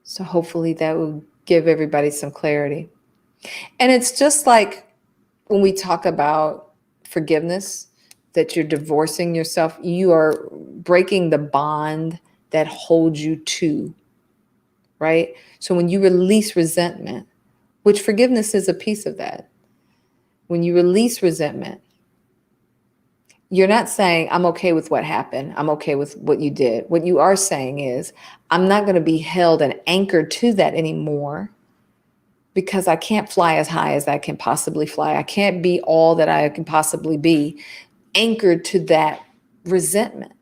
So hopefully that will give everybody some clarity. And it's just like when we talk about forgiveness, that you're divorcing yourself, you are breaking the bond that holds you to, right? So when you release resentment, which forgiveness is a piece of that, when you release resentment, you're not saying, I'm okay with what happened. I'm okay with what you did. What you are saying is, I'm not going to be held and anchored to that anymore, because I can't fly as high as I can possibly fly. I can't be all that I can possibly be anchored to that resentment.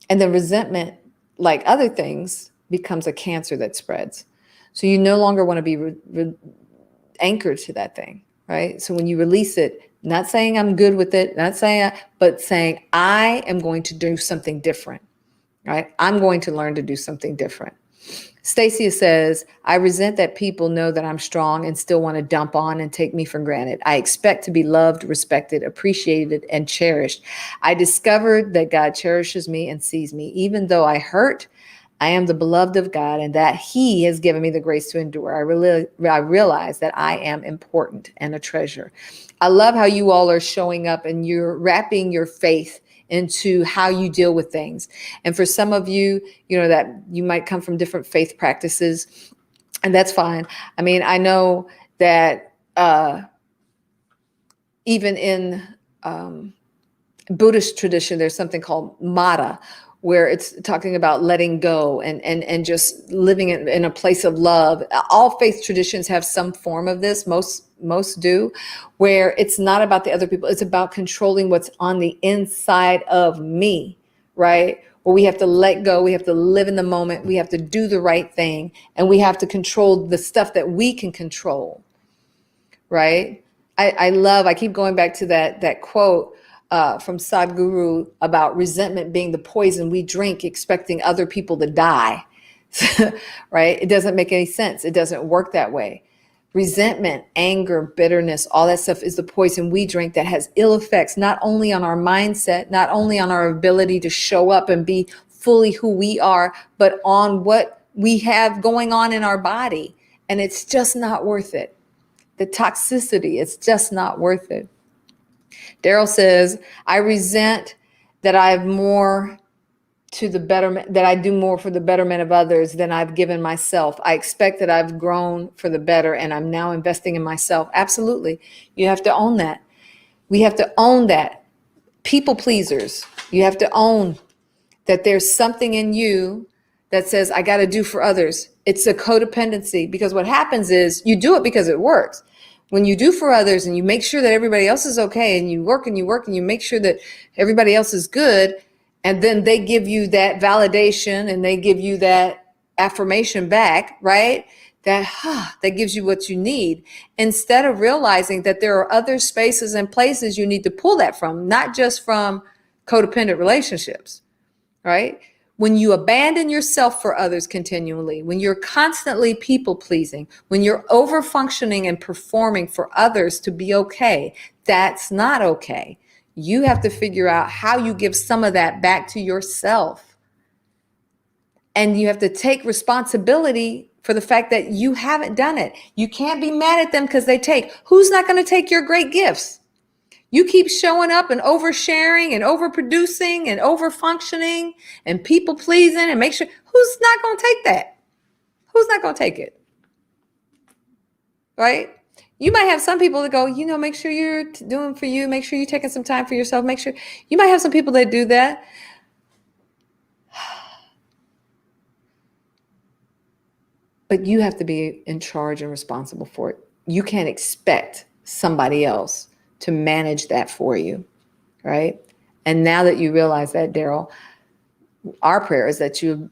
And the resentment, like other things, becomes a cancer that spreads. So you no longer want to be anchored to that thing, right? So when you release it, not saying I'm good with it, not saying, but saying I am going to do something different, right? I'm going to learn to do something different. Stacia says, I resent that people know that I'm strong and still want to dump on and take me for granted. I expect to be loved, respected, appreciated, and cherished. I discovered that God cherishes me and sees me. Even though I hurt, I am the beloved of God, and that He has given me the grace to endure. I realize that I am important and a treasure. I love how you all are showing up and you're wrapping your faith into how you deal with things. And for some of you, you know, that you might come from different faith practices, and that's fine. I mean, I know that even in Buddhist tradition, there's something called metta, where it's talking about letting go and just living in a place of love. All faith traditions have some form of this. Most do, where it's not about the other people. It's about controlling what's on the inside of me, right? Where we have to let go. We have to live in the moment. We have to do the right thing. And we have to control the stuff that we can control, right? I keep going back to that quote from Sadhguru about resentment being the poison we drink, expecting other people to die, right? It doesn't make any sense. It doesn't work that way. Resentment, anger, bitterness, all that stuff is the poison we drink that has ill effects, not only on our mindset, not only on our ability to show up and be fully who we are, but on what we have going on in our body. And it's just not worth it. The toxicity, it's just not worth it. Daryl says, I resent that I have more to the betterment, that I do more for the betterment of others than I've given myself. I expect that I've grown for the better and I'm now investing in myself. Absolutely. You have to own that. We have to own that. People pleasers. You have to own that there's something in you that says, I got to do for others. It's a codependency, because what happens is you do it because it works. When you do for others and you make sure that everybody else is okay, and you work and you work and you make sure that everybody else is good, and then they give you that validation and they give you that affirmation back, right? That gives you what you need, instead of realizing that there are other spaces and places you need to pull that from, not just from codependent relationships, right? When you abandon yourself for others continually, when you're constantly people pleasing, when you're over functioning and performing for others to be okay, that's not okay. You have to figure out how you give some of that back to yourself. And you have to take responsibility for the fact that you haven't done it. You can't be mad at them because they take. Who's not going to take your great gifts? You keep showing up and oversharing and overproducing and overfunctioning and people pleasing, and make sure, who's not going to take that? Who's not going to take it? Right? You might have some people that go, make sure you're doing for you. Make sure you're taking some time for yourself. Make sure. You might have some people that do that. But you have to be in charge and responsible for it. You can't expect somebody else to manage that for you, right? And now that you realize that, Daryl, our prayer is that you'll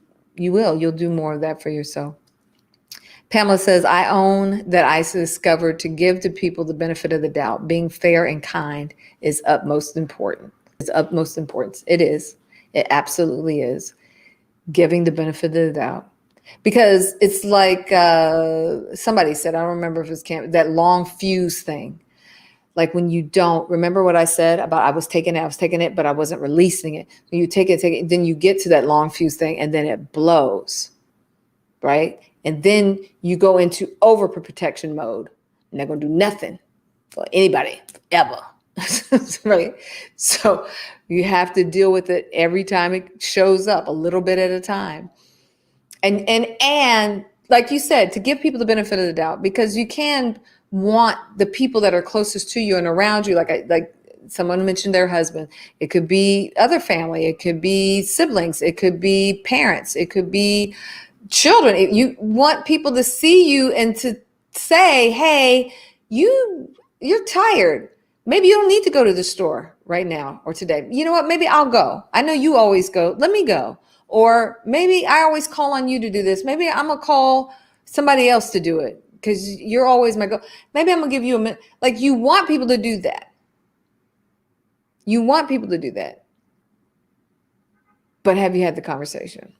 do more of that for yourself. Pamela says, I own that I discovered to give to people the benefit of the doubt. Being fair and kind is utmost important. It's utmost importance. It is. It absolutely is. Giving the benefit of the doubt. Because it's like somebody said, I don't remember if it was that long fuse thing. Like when you don't remember what I said about I was taking it, but I wasn't releasing it. When you take it, then you get to that long fuse thing and then it blows, right? And then you go into overprotection mode. I'm not going to do nothing for anybody ever, right? So you have to deal with it every time it shows up, a little bit at a time. And like you said, to give people the benefit of the doubt, because you can want the people that are closest to you and around you, like someone mentioned their husband. It could be other family. It could be siblings. It could be parents. It could be children. You want people to see you and to say, hey, you're tired. Maybe you don't need to go to the store right now or today. You know what? Maybe I'll go. I know you always go. Let me go. Or maybe I always call on you to do this. Maybe I'm going to call somebody else to do it because you're always my go. Maybe I'm going to give you a minute. Like, you want people to do that. You want people to do that. But have you had the conversation?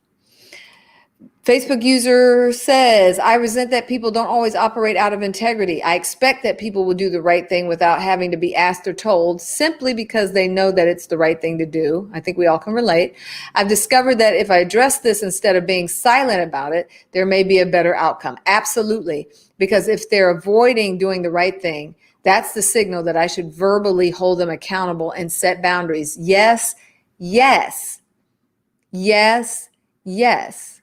Facebook user says, I resent that people don't always operate out of integrity. I expect that people will do the right thing without having to be asked or told, simply because they know that it's the right thing to do. I think we all can relate. I've discovered that if I address this instead of being silent about it, there may be a better outcome. Absolutely. Because if they're avoiding doing the right thing, that's the signal that I should verbally hold them accountable and set boundaries. Yes, yes, yes, yes.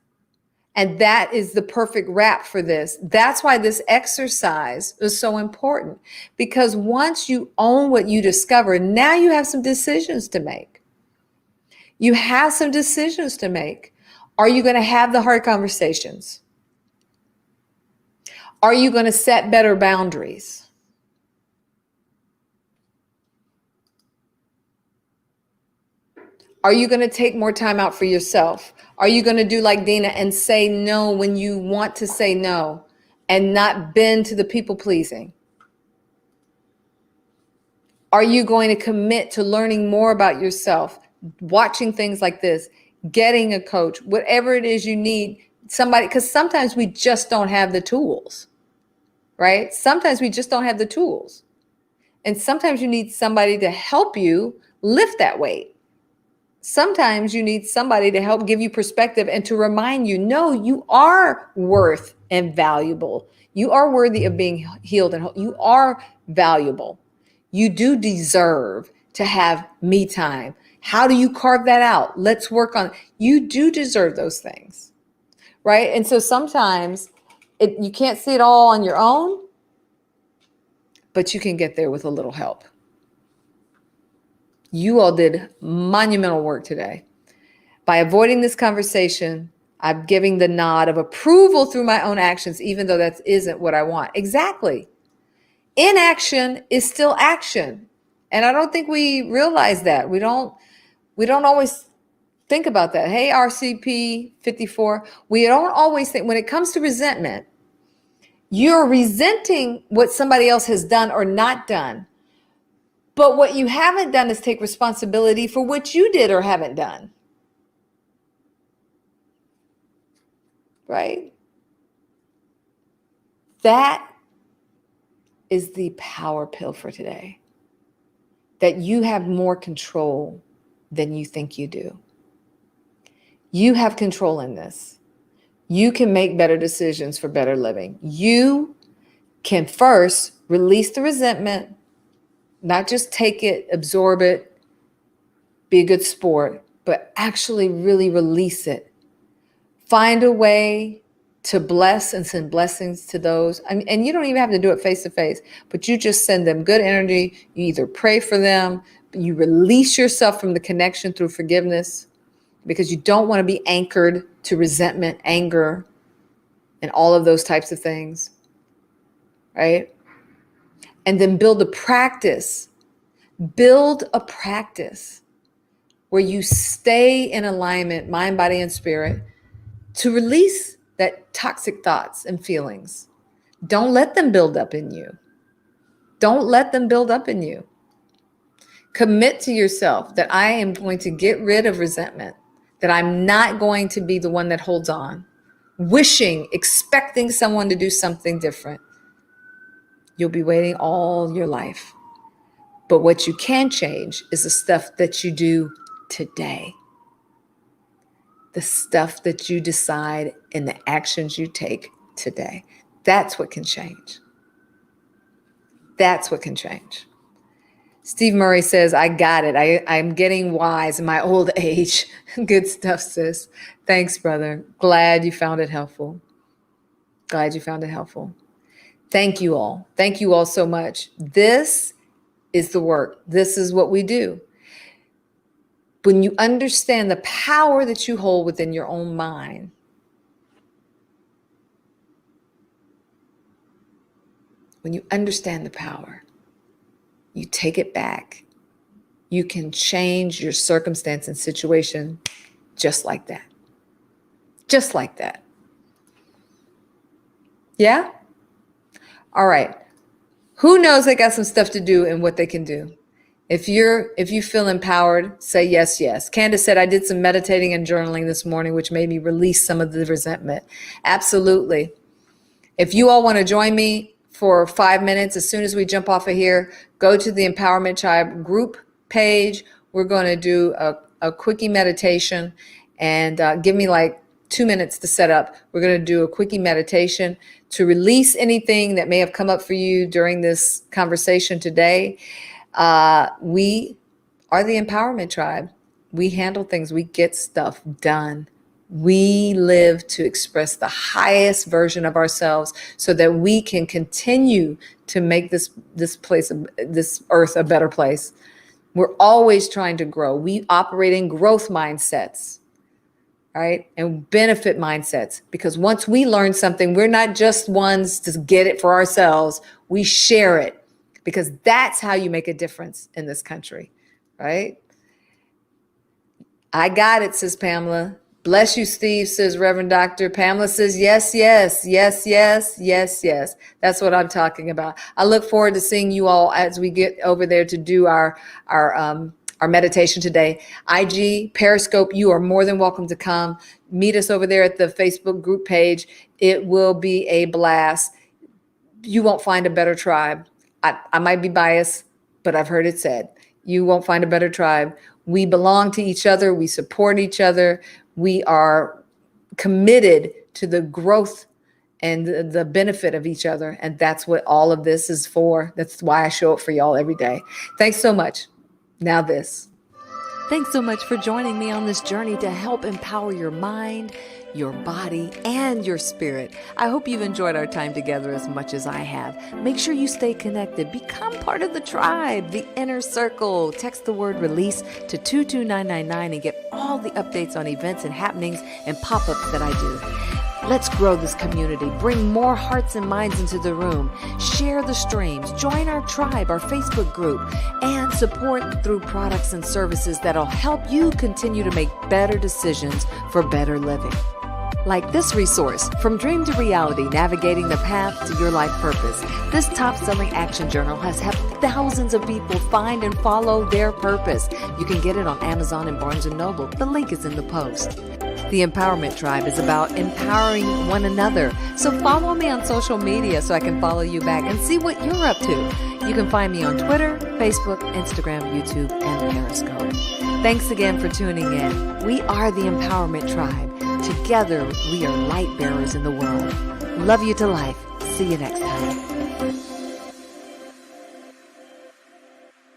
And that is the perfect wrap for this. That's why this exercise is so important, because once you own what you discover, now you have some decisions to make. You have some decisions to make. Are you going to have the hard conversations? Are you going to set better boundaries? Are you going to take more time out for yourself? Are you going to do like Dina and say no when you want to say no and not bend to the people pleasing? Are you going to commit to learning more about yourself, watching things like this, getting a coach, whatever it is you need, somebody, because sometimes we just don't have the tools, right? Sometimes we just don't have the tools. And sometimes you need somebody to help you lift that weight. Sometimes you need somebody to help give you perspective and to remind you, no, you are worth and valuable. You are worthy of being healed and you are valuable. You do deserve to have me time. How do you carve that out? Let's work on it. You do deserve those things, right? And so sometimes you can't see it all on your own, but you can get there with a little help. You all did monumental work today. By avoiding this conversation, I'm giving the nod of approval through my own actions, even though that isn't what I want. Exactly. Inaction is still action. And I don't think we realize that. We don't always think about that. Hey, RCP 54, we don't always think, when it comes to resentment, you're resenting what somebody else has done or not done. But what you haven't done is take responsibility for what you did or haven't done. Right? That is the power pill for today. That you have more control than you think you do. You have control in this. You can make better decisions for better living. You can first release the resentment, not just take it, absorb it, be a good sport, but actually really release it. Find a way to bless and send blessings to those. And you don't even have to do it face to face, but you just send them good energy. You either pray for them, you release yourself from the connection through forgiveness, because you don't want to be anchored to resentment, anger, and all of those types of things, right? And then build a practice where you stay in alignment, mind, body, and spirit, to release that toxic thoughts and feelings. Don't let them build up in you. Don't let them build up in you. Commit to yourself that I am going to get rid of resentment, that I'm not going to be the one that holds on, wishing, expecting someone to do something different. You'll be waiting all your life. But what you can change is the stuff that you do today. The stuff that you decide and the actions you take today. That's what can change. That's what can change. Steve Murray says, I got it. I'm getting wise in my old age. Good stuff, sis. Thanks, brother. Glad you found it helpful. Glad you found it helpful. Thank you all. Thank you all so much. This is the work. This is what we do. When you understand the power that you hold within your own mind, when you understand the power, you take it back. You can change your circumstance and situation just like that. Just like that. Yeah? All right. Who knows they got some stuff to do and what they can do? If you feel empowered, say yes, yes. Candace said, I did some meditating and journaling this morning, which made me release some of the resentment. Absolutely. If you all want to join me for 5 minutes, as soon as we jump off of here, go to the Empowerment Tribe group page. We're going to do a quickie meditation, and give me like 2 minutes to set up. We're going to do a quickie meditation to release anything that may have come up for you during this conversation today. We are the Empowerment Tribe. We handle things. We get stuff done. We live to express the highest version of ourselves so that we can continue to make this place, this earth, a better place. We're always trying to grow. We operate in growth mindsets, right? And benefit mindsets, because once we learn something, we're not just ones to get it for ourselves. We share it, because that's how you make a difference in this country, right? I got it, says Pamela. Bless you, Steve, says Reverend Doctor. Pamela says, yes, yes, yes, yes, yes, yes. That's what I'm talking about. I look forward to seeing you all as we get over there to do our meditation today. IG, Periscope, you are more than welcome to come. Meet us over there at the Facebook group page. It will be a blast. You won't find a better tribe. I might be biased, but I've heard it said, you won't find a better tribe. We belong to each other. We support each other. We are committed to the growth and the benefit of each other. And that's what all of this is for. That's why I show up for y'all every day. Thanks so much. Now this. Thanks so much for joining me on this journey to help empower your mind, your body, and your spirit. I hope you've enjoyed our time together as much as I have. Make sure you stay connected. Become part of the tribe, the inner circle. Text the word release to 22999 and get all the updates on events and happenings and pop-ups that I do. Let's grow this community. Bring more hearts and minds into the room. Share the streams. Join our tribe, our Facebook group, and support through products and services that'll help you continue to make better decisions for better living. Like this resource, From Dream to Reality, Navigating the Path to Your Life Purpose. This top-selling action journal has helped thousands of people find and follow their purpose. You can get it on Amazon and Barnes & Noble. The link is in the post. The Empowerment Tribe is about empowering one another. So follow me on social media so I can follow you back and see what you're up to. You can find me on Twitter, Facebook, Instagram, YouTube, and Periscope. Thanks again for tuning in. We are the Empowerment Tribe. Together, we are light bearers in the world. Love you to life. See you next time.